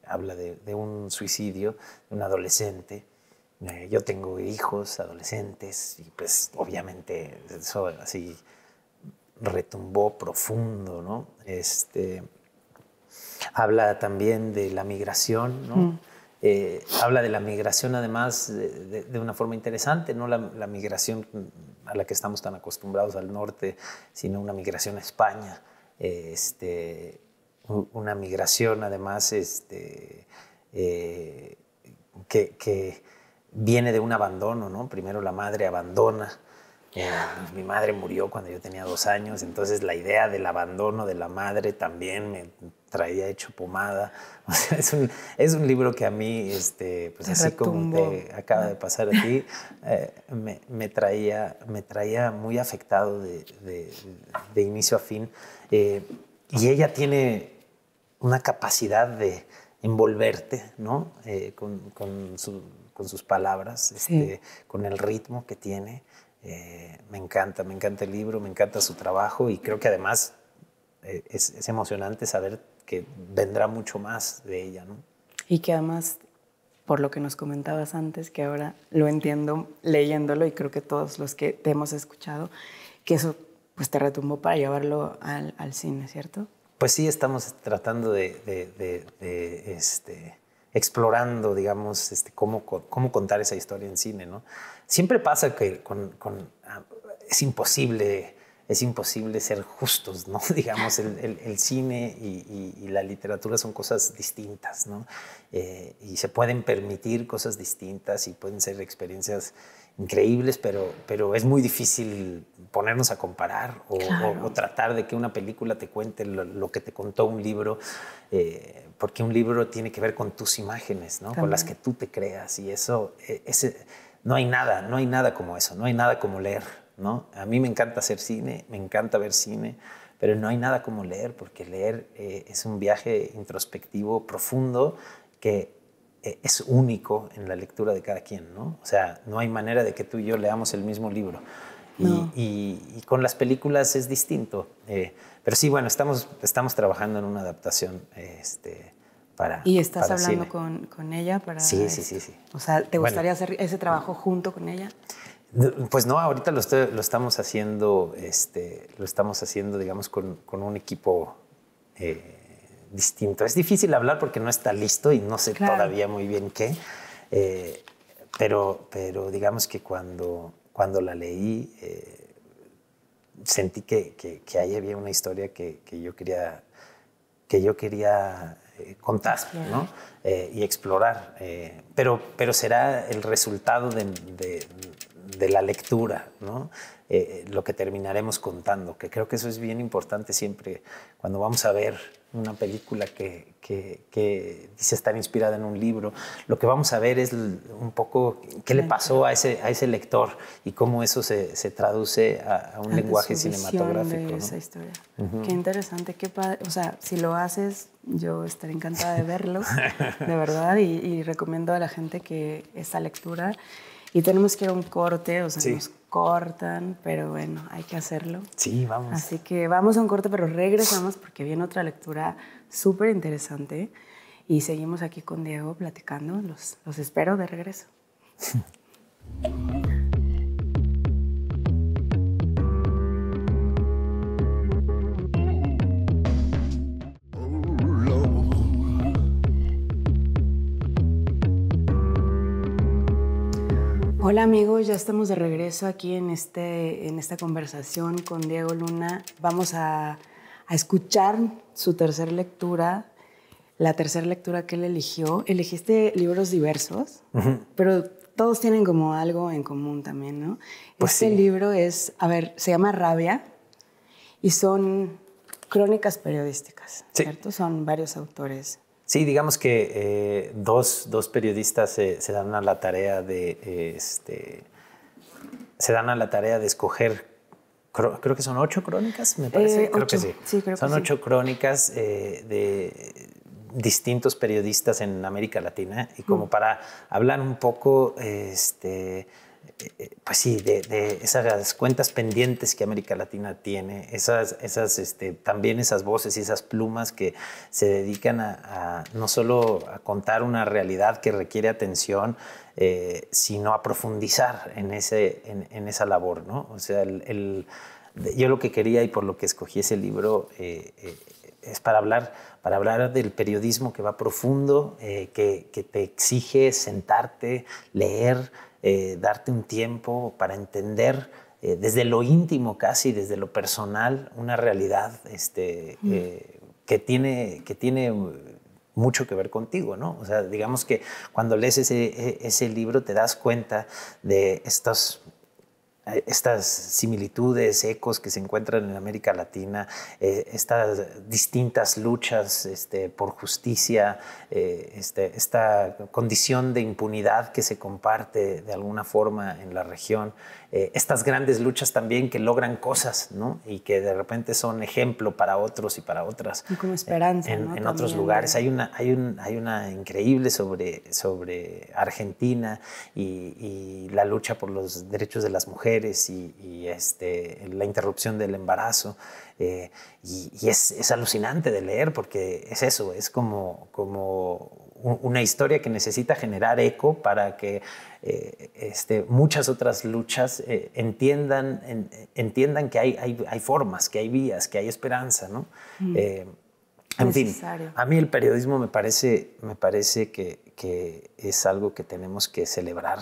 Habla de un suicidio de un adolescente. Yo tengo hijos adolescentes y pues obviamente eso así retumbó profundo, ¿no? Habla también de la migración, ¿no? Habla de la migración además de una forma interesante, no la migración a la que estamos tan acostumbrados al norte, sino una migración a España, una migración además que viene de un abandono, ¿no? Primero la madre abandona. Mi madre murió cuando yo tenía 2 años, entonces la idea del abandono de la madre también me traía hecho pomada. O sea, es un libro que a mí, pues así como te acaba de pasar a ti, me traía muy afectado de inicio a fin. Y ella tiene una capacidad de envolverte, ¿no? Con sus palabras, Sí. con el ritmo que tiene. Me encanta el libro, me encanta su trabajo y creo que además es emocionante saber que vendrá mucho más de ella, ¿no? Y que además, por lo que nos comentabas antes, que ahora lo entiendo leyéndolo y creo que todos los que te hemos escuchado, que eso pues te retumbó para llevarlo al cine, ¿cierto? Pues sí, estamos tratando explorando, digamos, cómo contar esa historia en cine, ¿no? Siempre pasa que es imposible ser justos, ¿no? Digamos, el cine y la literatura son cosas distintas, ¿no? Y se pueden permitir cosas distintas y pueden ser experiencias increíbles, pero es muy difícil ponernos a comparar Claro. o tratar de que una película te cuente lo que te contó un libro, porque un libro tiene que ver con tus imágenes, ¿no? Con las que tú te creas, y eso, no hay nada como eso, no hay nada como leer, ¿no? A mí me encanta hacer cine, me encanta ver cine, pero no hay nada como leer, porque leer es un viaje introspectivo profundo que es único en la lectura de cada quien, ¿no? O sea, no hay manera de que tú y yo leamos el mismo libro. No. Y con las películas es distinto. Pero sí, bueno, estamos trabajando en una adaptación ¿Y estás para hablando cine. con ella para Sí, esto? sí. O sea, ¿te Bueno, gustaría hacer ese trabajo junto con ella? pues no, ahorita lo estamos haciendo, digamos, con un equipo distinto. Es difícil hablar porque no está listo y no sé Claro. todavía muy bien qué, eh, pero digamos que cuando la leí sentí que ahí había una historia que yo quería contar, Explorar. ¿no? Y explorar. Pero será el resultado de la lectura, ¿no? Lo que terminaremos contando, que creo que eso es bien importante siempre cuando vamos a ver una película que dice estar inspirada en un libro. Lo que vamos a ver es un poco qué le pasó a ese lector y cómo eso se traduce a un lenguaje Su visión cinematográfico, de ¿no? esa historia. Qué interesante, qué padre. O sea, si lo haces, yo estaré encantada de verlo, de verdad, y recomiendo a la gente que esa lectura. Y tenemos que ir a un corte, o sea, Sí. nos cortan, pero bueno, hay que hacerlo. Sí, vamos. Así que vamos a un corte, pero regresamos porque viene otra lectura súper interesante. Y seguimos aquí con Diego platicando. Los espero de regreso. Hola amigos, ya estamos de regreso aquí en esta conversación con Diego Luna. Vamos a escuchar su tercera lectura, la tercera lectura que él eligió. Elegiste libros diversos, pero todos tienen como algo en común también, ¿no? Pues Este sí. libro se llama Rabia y son crónicas periodísticas, Sí. ¿cierto? Son varios autores. Sí, digamos que dos periodistas se dan a la tarea de escoger, creo que son 8 crónicas, me parece. Creo que 8, sí. sí, creo Son que sí. 8 crónicas de distintos periodistas en América Latina y como para hablar un poco, pues sí, de esas cuentas pendientes que América Latina tiene, también esas voces y esas plumas que se dedican a no solo a contar una realidad que requiere atención, sino a profundizar en esa labor, ¿no? O sea, yo lo que quería y por lo que escogí ese libro es para hablar del periodismo que va profundo, que te exige sentarte, leer, darte un tiempo para entender desde lo íntimo casi, desde lo personal, una realidad que tiene mucho que ver contigo, ¿no? O sea, digamos que cuando lees ese libro te das cuenta de estas similitudes, ecos que se encuentran en América Latina, estas distintas luchas por justicia, esta condición de impunidad que se comparte de alguna forma en la región, estas grandes luchas también que logran cosas, ¿no? Y que de repente son ejemplo para otros y para otras. Y como esperanza, ¿no? En otros lugares. Hay una increíble sobre Argentina y la lucha por los derechos de las mujeres y la interrupción del embarazo. Y es alucinante de leer porque es eso, es como una historia que necesita generar eco para que muchas otras luchas entiendan que hay formas, que hay vías, que hay esperanza, ¿no? En fin, a mí el periodismo me parece que es algo que tenemos que celebrar,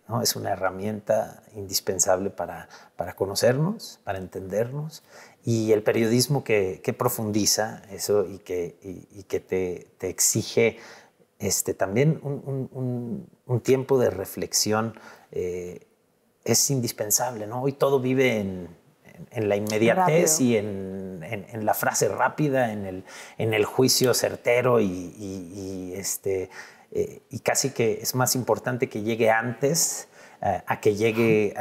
¿no? Es una herramienta indispensable para conocernos, para entendernos, y el periodismo que profundiza eso y que te exige también un tiempo de reflexión es indispensable, ¿no? Hoy todo vive en la inmediatez y en la frase rápida, en el juicio certero y casi que es más importante que llegue antes a que llegue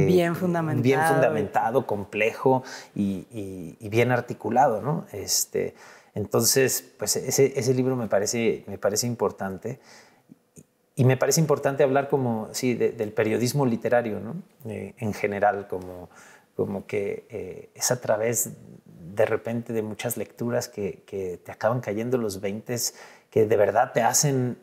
bien fundamentado, bien fundamentado, complejo y bien articulado, ¿no? Entonces, pues ese libro me parece importante. Y me parece importante hablar como, sí, del periodismo literario, ¿no? En general, como que es a través de repente de muchas lecturas que te acaban cayendo los 20s, que de verdad te hacen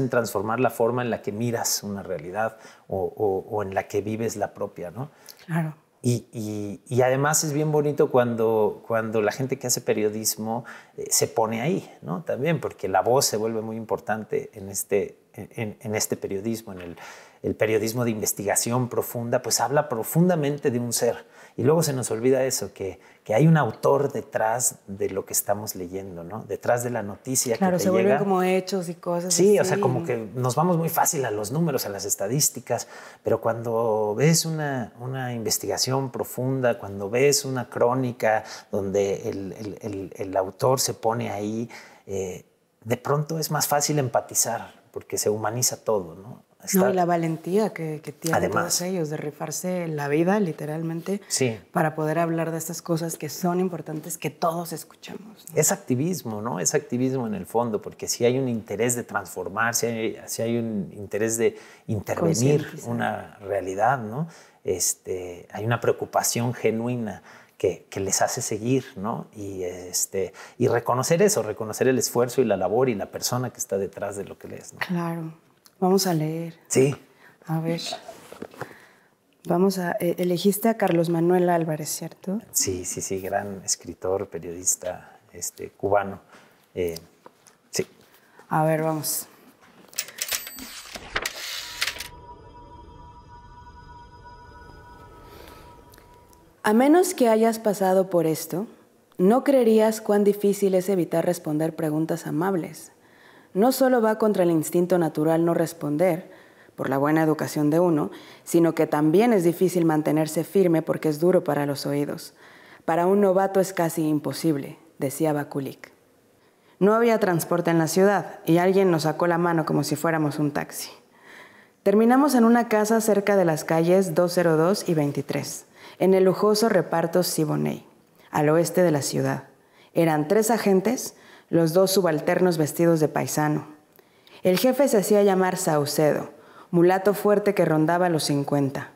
transformar la forma en la que miras una realidad o en la que vives la propia, ¿no? Claro. Y además es bien bonito cuando la gente que hace periodismo se pone ahí, ¿no? También, porque la voz se vuelve muy importante en este periodismo, en el periodismo de investigación profunda, pues habla profundamente de un ser. Y luego se nos olvida eso, que hay un autor detrás de lo que estamos leyendo, ¿no? Detrás de la noticia claro, que te se llega. vuelven como hechos y cosas sí, así. O sea, como que nos vamos muy fácil a los números, a las estadísticas, pero cuando ves una investigación profunda, cuando ves una crónica donde el autor se pone ahí, de pronto es más fácil empatizar, porque se humaniza todo, ¿no? No, y la valentía que tienen Además, todos ellos de rifarse la vida, literalmente, sí, para poder hablar de estas cosas que son importantes, que todos escuchamos, ¿no? Es activismo, ¿no? Es activismo en el fondo, porque si hay un interés de transformar, si hay un interés de intervenir una realidad, ¿no? Hay una preocupación genuina que les hace seguir, ¿no? Y reconocer eso, reconocer el esfuerzo y la labor y la persona que está detrás de lo que lees, ¿no? Claro. Vamos a leer. Sí. A ver. Elegiste a Carlos Manuel Álvarez, ¿cierto? Sí, gran escritor, periodista cubano. Sí. A ver, vamos. A menos que hayas pasado por esto, no creerías cuán difícil es evitar responder preguntas amables. No solo va contra el instinto natural no responder, por la buena educación de uno, sino que también es difícil mantenerse firme porque es duro para los oídos. Para un novato es casi imposible, decía Bakulik. No había transporte en la ciudad y alguien nos sacó la mano como si fuéramos un taxi. Terminamos en una casa cerca de las calles 202 y 23, en el lujoso reparto Siboney, al oeste de la ciudad. Eran 3 agentes, los 2 subalternos vestidos de paisano. El jefe se hacía llamar Saucedo, mulato fuerte que rondaba los 50.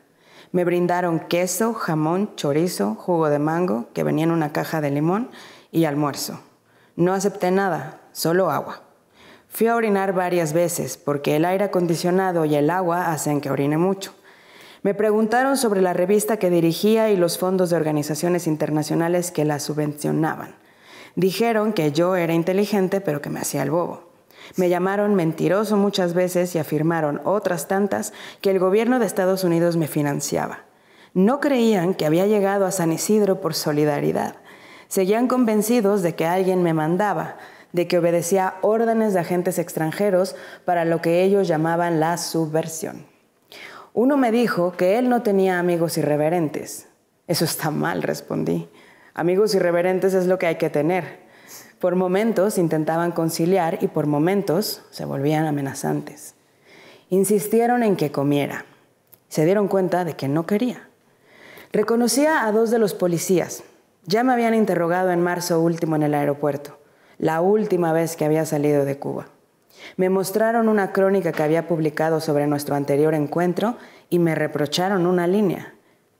Me brindaron queso, jamón, chorizo, jugo de mango, que venía en una caja de limón, y almuerzo. No acepté nada, solo agua. Fui a orinar varias veces, porque el aire acondicionado y el agua hacen que orine mucho. Me preguntaron sobre la revista que dirigía y los fondos de organizaciones internacionales que la subvencionaban. Dijeron que yo era inteligente, pero que me hacía el bobo. Me llamaron mentiroso muchas veces y afirmaron otras tantas que el gobierno de Estados Unidos me financiaba. No creían que había llegado a San Isidro por solidaridad. Seguían convencidos de que alguien me mandaba, de que obedecía órdenes de agentes extranjeros para lo que ellos llamaban la subversión. Uno me dijo que él no tenía amigos irreverentes. Eso está mal, respondí. Amigos irreverentes es lo que hay que tener. Por momentos intentaban conciliar y por momentos se volvían amenazantes. Insistieron en que comiera. Se dieron cuenta de que no quería. Reconocía a 2 de los policías. Ya me habían interrogado en marzo último en el aeropuerto, la última vez que había salido de Cuba. Me mostraron una crónica que había publicado sobre nuestro anterior encuentro y me reprocharon una línea.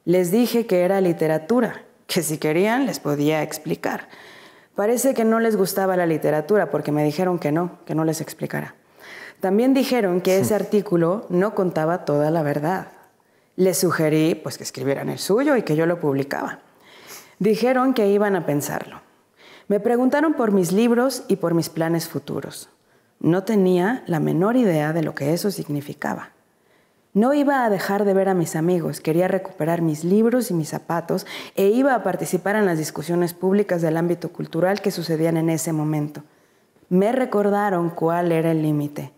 Les dije que era literatura, que si querían les podía explicar. Parece que no les gustaba la literatura porque me dijeron que no les explicara. También dijeron que ese artículo no contaba toda la verdad. Les sugerí pues, que escribieran el suyo y que yo lo publicaba. Dijeron que iban a pensarlo. Me preguntaron por mis libros y por mis planes futuros. No tenía la menor idea de lo que eso significaba. No iba a dejar de ver a mis amigos, quería recuperar mis libros y mis zapatos e iba a participar en las discusiones públicas del ámbito cultural que sucedían en ese momento. me recordaron cuál era el límite.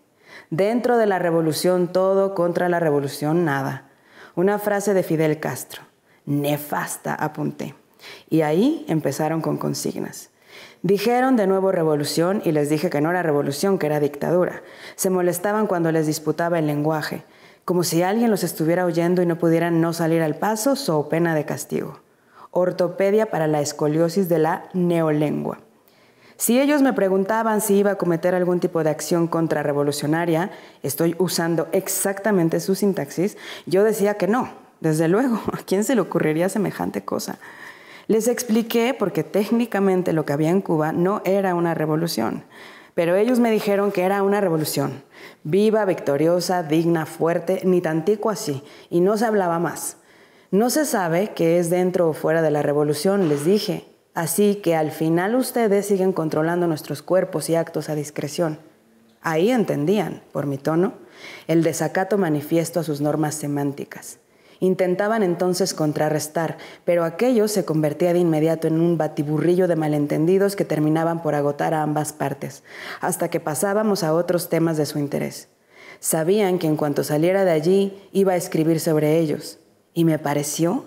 Dentro de la revolución todo, contra la revolución nada. Una frase de Fidel Castro. Nefasta, apunté. Y ahí empezaron con consignas. Dijeron de nuevo revolución y les dije que no era revolución, que era dictadura. Se molestaban cuando les disputaba el lenguaje, como si alguien los estuviera oyendo y no pudieran no salir al paso, so pena de castigo. Ortopedia para la escoliosis de la neolengua. Si ellos me preguntaban si iba a cometer algún tipo de acción contrarrevolucionaria, estoy usando exactamente su sintaxis, yo decía que no, desde luego, ¿a quién se le ocurriría semejante cosa? Les expliqué porque técnicamente lo que había en Cuba no era una revolución, pero ellos me dijeron que era una revolución, viva, victoriosa, digna, fuerte, ni tantico así, y no se hablaba más. No se sabe qué es dentro o fuera de la revolución, les dije. Así que al final ustedes siguen controlando nuestros cuerpos y actos a discreción. Ahí entendían, por mi tono, el desacato manifiesto a sus normas semánticas. Intentaban entonces contrarrestar, pero aquello se convertía de inmediato en un batiburrillo de malentendidos que terminaban por agotar a ambas partes, hasta que pasábamos a otros temas de su interés. Sabían que en cuanto saliera de allí iba a escribir sobre ellos, y me pareció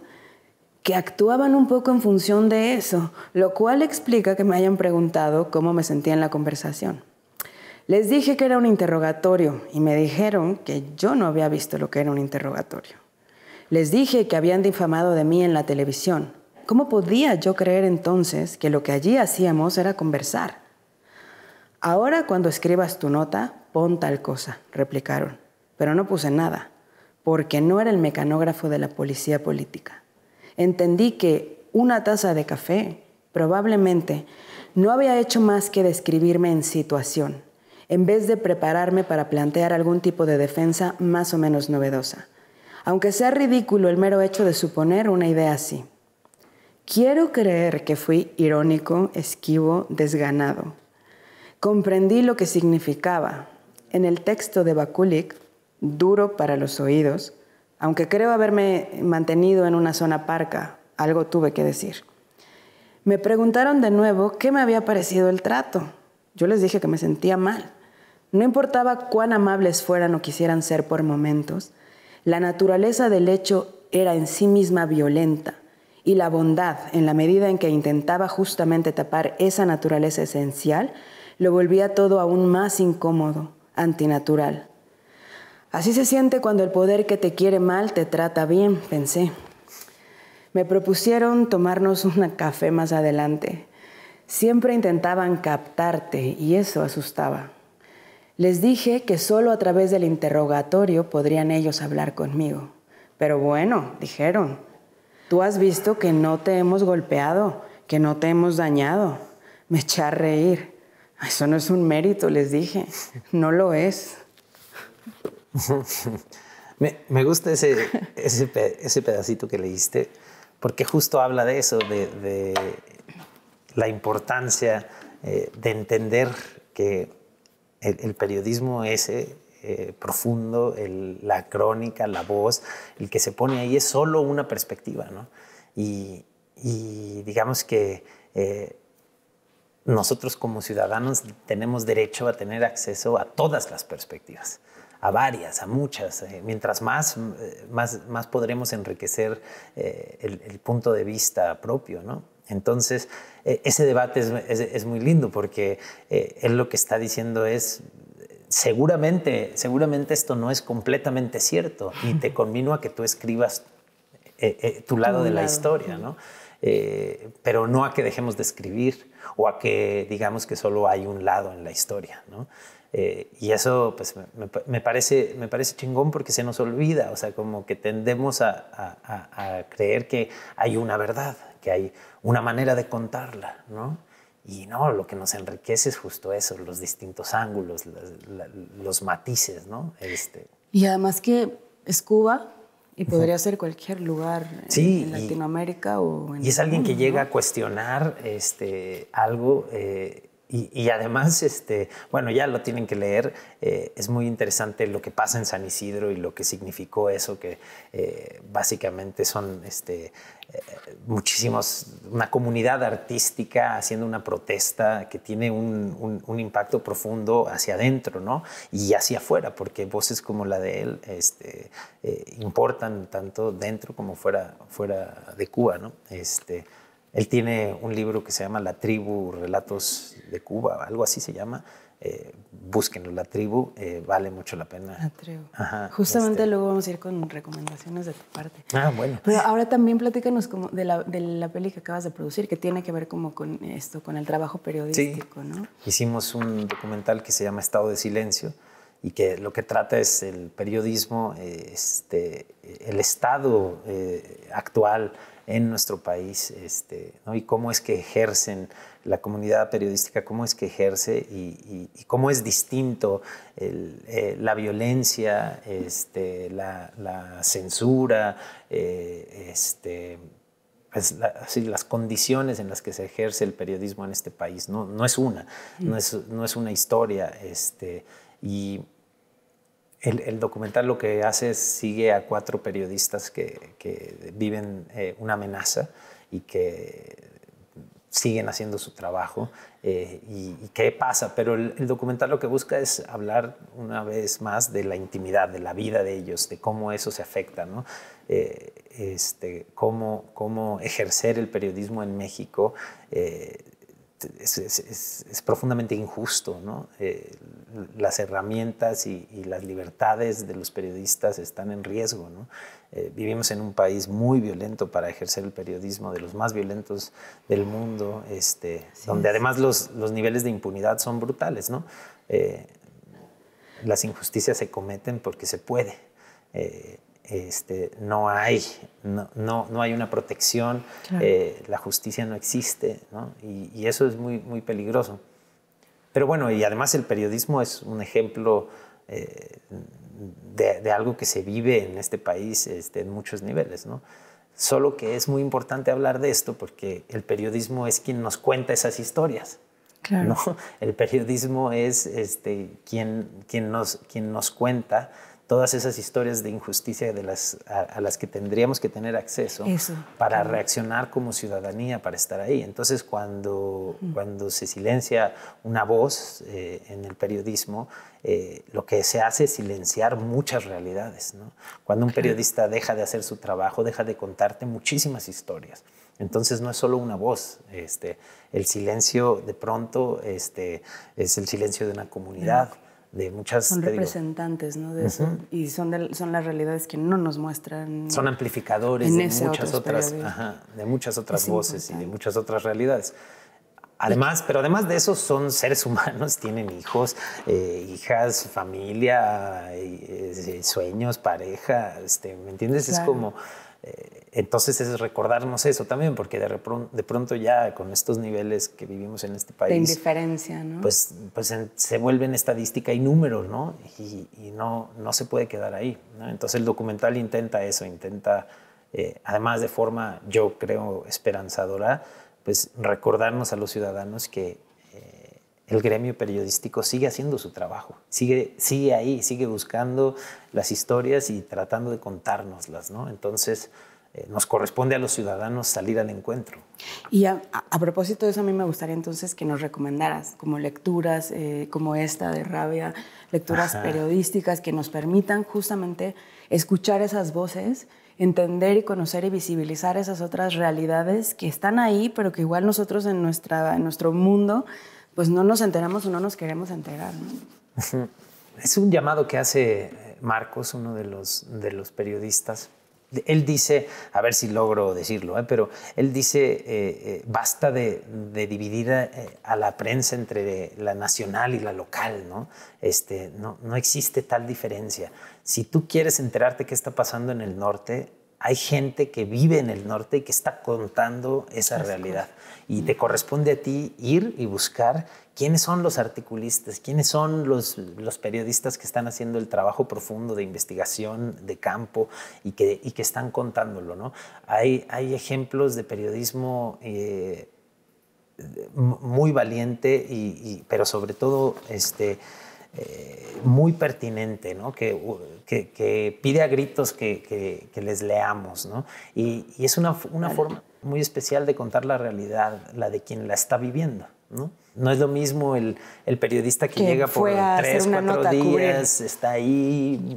que actuaban un poco en función de eso, lo cual explica que me hayan preguntado cómo me sentía en la conversación. Les dije que era un interrogatorio y me dijeron que yo no había visto lo que era un interrogatorio. Les dije que habían difamado de mí en la televisión. ¿Cómo podía yo creer entonces que lo que allí hacíamos era conversar? Ahora cuando escribas tu nota, pon tal cosa, replicaron. Pero no puse nada, porque no era el mecanógrafo de la policía política. Entendí que una taza de café probablemente no había hecho más que describirme en situación, en vez de prepararme para plantear algún tipo de defensa más o menos novedosa. Aunque sea ridículo el mero hecho de suponer una idea así. Quiero creer que fui irónico, esquivo, desganado. Comprendí lo que significaba. En el texto de Bakulik, duro para los oídos, aunque creo haberme mantenido en una zona parca, algo tuve que decir. Me preguntaron de nuevo qué me había parecido el trato. Yo les dije que me sentía mal. No importaba cuán amables fueran o quisieran ser por momentos, la naturaleza del hecho era en sí misma violenta, y la bondad, en la medida en que intentaba justamente tapar esa naturaleza esencial, lo volvía todo aún más incómodo, antinatural. Así se siente cuando el poder que te quiere mal te trata bien, pensé. Me propusieron tomarnos un café más adelante. Siempre intentaban captarte y eso asustaba. Les dije que solo a través del interrogatorio podrían ellos hablar conmigo. Pero bueno, dijeron, tú has visto que no te hemos golpeado, que no te hemos dañado. Me eché a reír. Eso no es un mérito, les dije. No lo es. Me gusta ese pedacito que leíste, porque justo habla de eso, de la importancia de entender que el periodismo ese profundo, la crónica, la voz, el que se pone ahí es solo una perspectiva, ¿no? Y digamos que nosotros como ciudadanos tenemos derecho a tener acceso a todas las perspectivas, a varias, a muchas. Mientras más podremos enriquecer el punto de vista propio, ¿no? Entonces, ese debate es muy lindo porque él lo que está diciendo es, seguramente esto no es completamente cierto y te conmino a que tú escribas tu lado de la historia, ¿no? Pero no a que dejemos de escribir o a que digamos que solo hay un lado en la historia, ¿no? Y eso pues, me parece chingón porque se nos olvida, o sea, como que tendemos a creer que hay una verdad, que hay una manera de contarla, ¿no? Y no, lo que nos enriquece es justo eso, los distintos ángulos, los matices, ¿no? Y además que es Cuba y podría ser cualquier lugar en Latinoamérica o en y es alguien que llega a cuestionar algo y además, bueno, ya lo tienen que leer. Es muy interesante lo que pasa en San Isidro y lo que significó eso, que básicamente son una comunidad artística haciendo una protesta que tiene un impacto profundo hacia adentro, ¿no? Y hacia afuera, porque voces como la de él importan tanto dentro como fuera de Cuba, ¿no? Él tiene un libro que se llama La Tribu, Relatos de Cuba, algo así se llama. Búsquenlo, La Tribu, vale mucho la pena. La Tribu. Ajá, Justamente luego vamos a ir con recomendaciones de tu parte. Bueno. Pero ahora también platícanos como de la peli que acabas de producir, que tiene que ver como con esto, con el trabajo periodístico, sí. ¿no? Hicimos un documental que se llama Estado de Silencio y que lo que trata es el periodismo, el estado actual en nuestro país, ¿no? Y cómo es que ejercen la comunidad periodística, cómo es que ejerce y cómo es distinto la violencia, la censura, pues las condiciones en las que se ejerce el periodismo en este país. No es una historia. Y el documental lo que hace es sigue a 4 periodistas que viven una amenaza y que siguen haciendo su trabajo y qué pasa. Pero el documental lo que busca es hablar una vez más de la intimidad, de la vida de ellos, de cómo eso se afecta, ¿no? Cómo ejercer el periodismo en México es profundamente injusto, ¿no? Las herramientas y las libertades de los periodistas están en riesgo, ¿no? Vivimos en un país muy violento para ejercer el periodismo, de los más violentos del mundo, donde además los niveles de impunidad son brutales, ¿no? Las injusticias se cometen porque se puede. No hay una protección, claro. La justicia no existe, ¿no? Y eso es muy, muy peligroso. Pero bueno, y además el periodismo es un ejemplo de algo que se vive en este país en muchos niveles, ¿no? Solo que es muy importante hablar de esto porque el periodismo es quien nos cuenta esas historias. Claro. ¿No? El periodismo es quien nos cuenta todas esas historias de injusticia a las que tendríamos que tener acceso para reaccionar como ciudadanía, para estar ahí. Entonces, cuando se silencia una voz en el periodismo, lo que se hace es silenciar muchas realidades, ¿no? Cuando un periodista deja de hacer su trabajo, deja de contarte muchísimas historias. Entonces no es solo una voz, el silencio de pronto es el silencio de una comunidad, de muchas... Son representantes, ¿no? De eso, y son las realidades que no nos muestran. Son amplificadores de muchas otras voces y de muchas otras realidades. Además, pero además de eso son seres humanos, tienen hijos, hijas, familia, sueños, pareja, ¿me entiendes? Claro. Es como... entonces es recordarnos eso también, porque de pronto ya con estos niveles que vivimos en este país... De indiferencia, ¿no? Pues se vuelven estadística y números, ¿no? Y no se puede quedar ahí, ¿no? Entonces el documental intenta eso, además de forma, yo creo, esperanzadora, pues recordarnos a los ciudadanos que el gremio periodístico sigue haciendo su trabajo, sigue ahí, sigue buscando las historias y tratando de contárnoslas, ¿no? Entonces, nos corresponde a los ciudadanos salir al encuentro. Y a propósito de eso, a mí me gustaría entonces que nos recomendaras como lecturas como esta de Rabia, lecturas periodísticas que nos permitan justamente escuchar esas voces, entender y conocer y visibilizar esas otras realidades que están ahí, pero que igual nosotros en nuestro mundo pues no nos enteramos o no nos queremos enterar, ¿no? Es un llamado que hace Marcos, uno de los periodistas. Él dice, a ver si logro decirlo, pero él dice, basta de dividir a la prensa entre la nacional y la local, ¿no? No existe tal diferencia. Si tú quieres enterarte qué está pasando en el norte, hay gente que vive en el norte y que está contando esa realidad. Y te corresponde a ti ir y buscar quiénes son los articulistas, quiénes son los periodistas que están haciendo el trabajo profundo de investigación de campo y que están contándolo, ¿no? Hay ejemplos de periodismo muy valiente, pero sobre todo muy pertinente, ¿no? Que pide a gritos que les leamos, ¿no? Y es una forma muy especial de contar la realidad, la de quien la está viviendo, ¿no? No es lo mismo el periodista que llega por 3, 4 días, está ahí,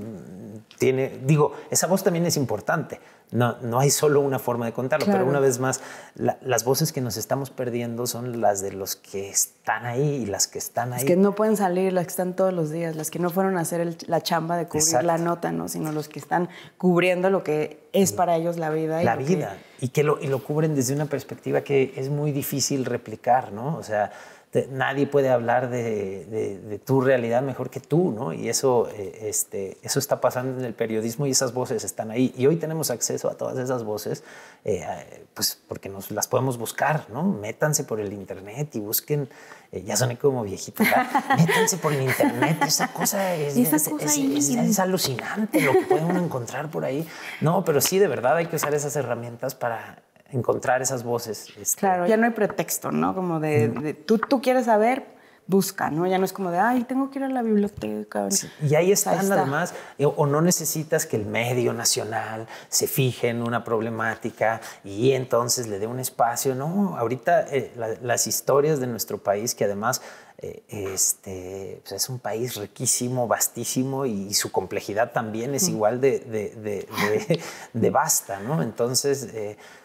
esa voz también es importante. No hay solo una forma de contarlo, claro. Pero una vez más, las voces que nos estamos perdiendo son las de los que están ahí y las que están ahí. Las que no pueden salir, las que están todos los días, las que no fueron a hacer la chamba de cubrir Exacto. La nota, ¿no? Sino los que están cubriendo lo que es para ellos la vida. La vida. Y lo cubren desde una perspectiva que es muy difícil replicar, ¿no? O sea, nadie puede hablar de tu realidad mejor que tú, ¿no? Y eso está pasando en el periodismo y esas voces están ahí. Y hoy tenemos acceso a todas esas voces, pues porque nos las podemos buscar, ¿no? Métanse por el internet y busquen, ya soné como viejito, métanse por el internet, esa cosa es alucinante lo que puede uno encontrar por ahí. No, pero sí, de verdad hay que usar esas herramientas para encontrar esas voces. Claro, ya no hay pretexto, ¿no? Como de tú quieres saber, busca, ¿no? Ya no es como de, ay, tengo que ir a la biblioteca. Sí, y ahí están además, o no necesitas que el medio nacional se fije en una problemática y entonces le dé un espacio. No, ahorita las historias de nuestro país, que además pues es un país riquísimo, vastísimo, y su complejidad también es igual de vasta, ¿no? Entonces,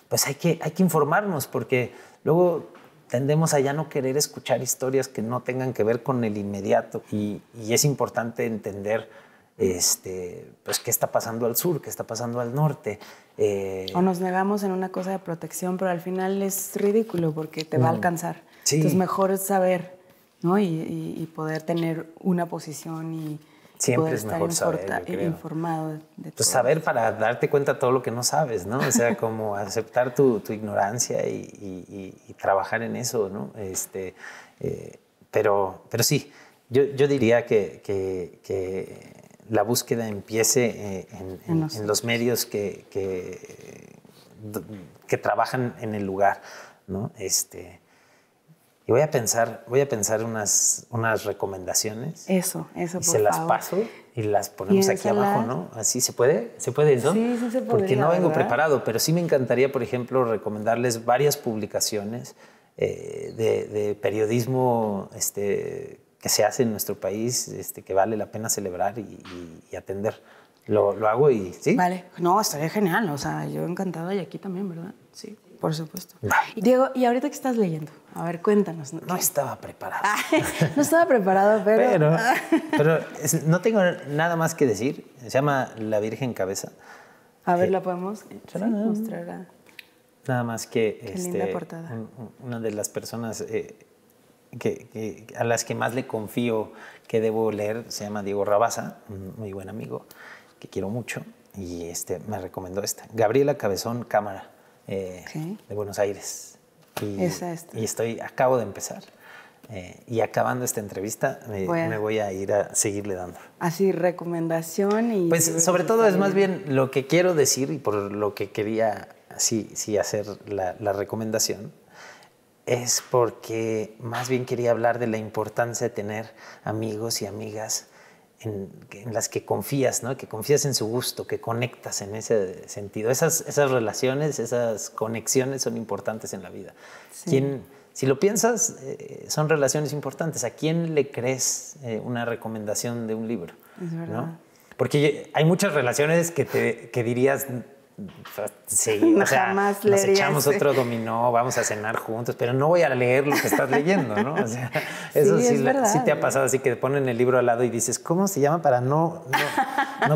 pues hay que informarnos, porque luego tendemos a ya no querer escuchar historias que no tengan que ver con el inmediato, y es importante entender pues qué está pasando al sur, qué está pasando al norte. O nos negamos en una cosa de protección, pero al final es ridículo porque te va a alcanzar. Sí. Entonces mejor es saber, ¿no? Y poder tener una posición y siempre poder es mejor estar informado de todo. Pues saber para darte cuenta de todo lo que no sabes, ¿no? O sea, como aceptar tu ignorancia y trabajar en eso, ¿no? Pero sí, yo diría que la búsqueda empiece en los medios que trabajan en el lugar, ¿no? Y voy a pensar unas recomendaciones. Eso, por favor. Se las paso y las ponemos aquí abajo, ¿no? ¿Así se puede? ¿Se puede eso? Sí, se puede. Porque no vengo preparado, pero sí me encantaría, por ejemplo, recomendarles varias publicaciones de periodismo que se hace en nuestro país, que vale la pena celebrar y atender. Lo hago y ¿sí? Vale. No, estaría genial. O sea, yo encantada, y aquí también, ¿verdad? Sí. Por supuesto. Vale. Diego, ¿y ahorita qué estás leyendo? A ver, cuéntanos. No estaba preparado. No estaba preparado, pero no tengo nada más que decir. Se llama La Virgen Cabeza. A ver, ¿la podemos mostrar? Nada más que qué linda portada. Una de las personas a las que más le confío que debo leer se llama Diego Rabasa, un muy buen amigo que quiero mucho, y me recomendó esta. Gabriela Cabezón Cámara. De Buenos Aires. Y acabo de empezar. Y acabando esta entrevista, me voy a ir a seguirle dando. Así, recomendación y... Pues sobre todo es más bien lo que quiero decir, y por lo que quería sí hacer la recomendación, es porque más bien quería hablar de la importancia de tener amigos y amigas en las que confías, ¿no? Que confías en su gusto, que conectas en ese sentido. Esas relaciones, esas conexiones son importantes en la vida. Sí. Si lo piensas, son relaciones importantes. ¿A quién le crees una recomendación de un libro? Es verdad. ¿No? Porque hay muchas relaciones que dirías... Sí, o sea, jamás nos echamos otro dominó, vamos a cenar juntos, pero no voy a leer lo que estás leyendo, ¿no? O sea, eso sí te ha pasado, así que te ponen el libro al lado y dices, ¿cómo se llama para no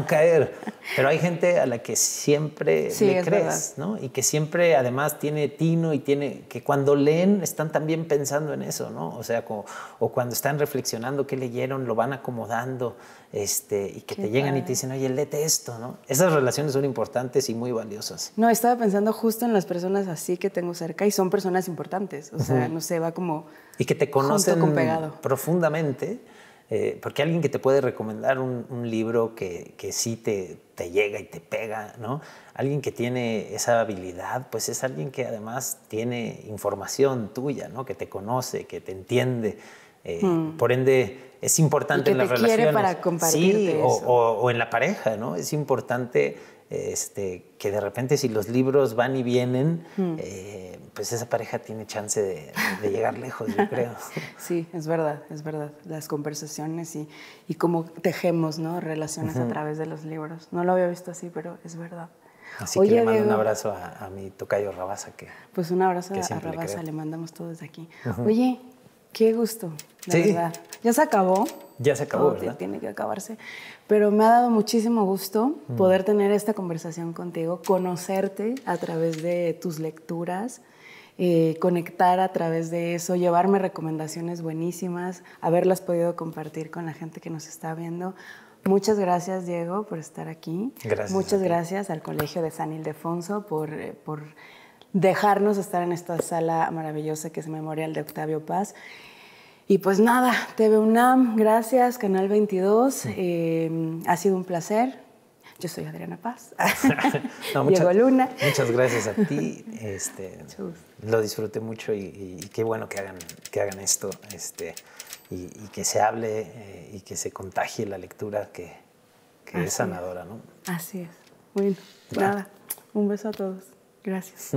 caer? Pero hay gente a la que siempre le crees, ¿no? Y que siempre además tiene tino y que cuando leen están también pensando en eso, ¿no? O sea, o cuando están reflexionando qué leyeron, lo van acomodando, y que te llegan y te dicen, oye, léete esto, ¿no? Esas relaciones son importantes y muy valiosas. No, estaba pensando justo en las personas así que tengo cerca, y son personas importantes. O sea, no sé, va como... Y que te conocen profundamente, Porque alguien que te puede recomendar un libro que sí te llega y te pega, ¿no? Alguien que tiene esa habilidad, pues es alguien que además tiene información tuya, ¿no? Que te conoce, que te entiende. Por ende, es importante en las relaciones. Quiere para compartirte sí, eso. O en la pareja, ¿no? Es importante que de repente si los libros van y vienen, pues esa pareja tiene chance de llegar lejos, yo creo. Sí, es verdad, es verdad. Las conversaciones y cómo tejemos, ¿no? Relaciones a través de los libros. No lo había visto así, pero es verdad. Así Oye, que le mando Diego, un abrazo a mi tocayo Rabasa. pues un abrazo que a siempre le Rabasa, creo. le mandamos todo desde aquí. Oye, qué gusto, la Sí. verdad. Ya se acabó. Ya se acabó, Todo ¿verdad? tiene que acabarse. Pero me ha dado muchísimo gusto poder tener esta conversación contigo, conocerte a través de tus lecturas, conectar a través de eso, llevarme recomendaciones buenísimas, haberlas podido compartir con la gente que nos está viendo. Muchas gracias, Diego, por estar aquí. Gracias. Muchas gracias al Colegio de San Ildefonso por dejarnos estar en esta sala maravillosa que es Memorial de Octavio Paz. Y pues nada, TV UNAM, gracias, Canal 22, ha sido un placer. Yo soy Adriana Paz. No, Diego Luna. Muchas gracias a ti. Lo disfruté mucho y qué bueno que hagan esto y que se hable y que se contagie la lectura que es sanadora, ¿no? Así es. Bueno, nada, un beso a todos. Gracias.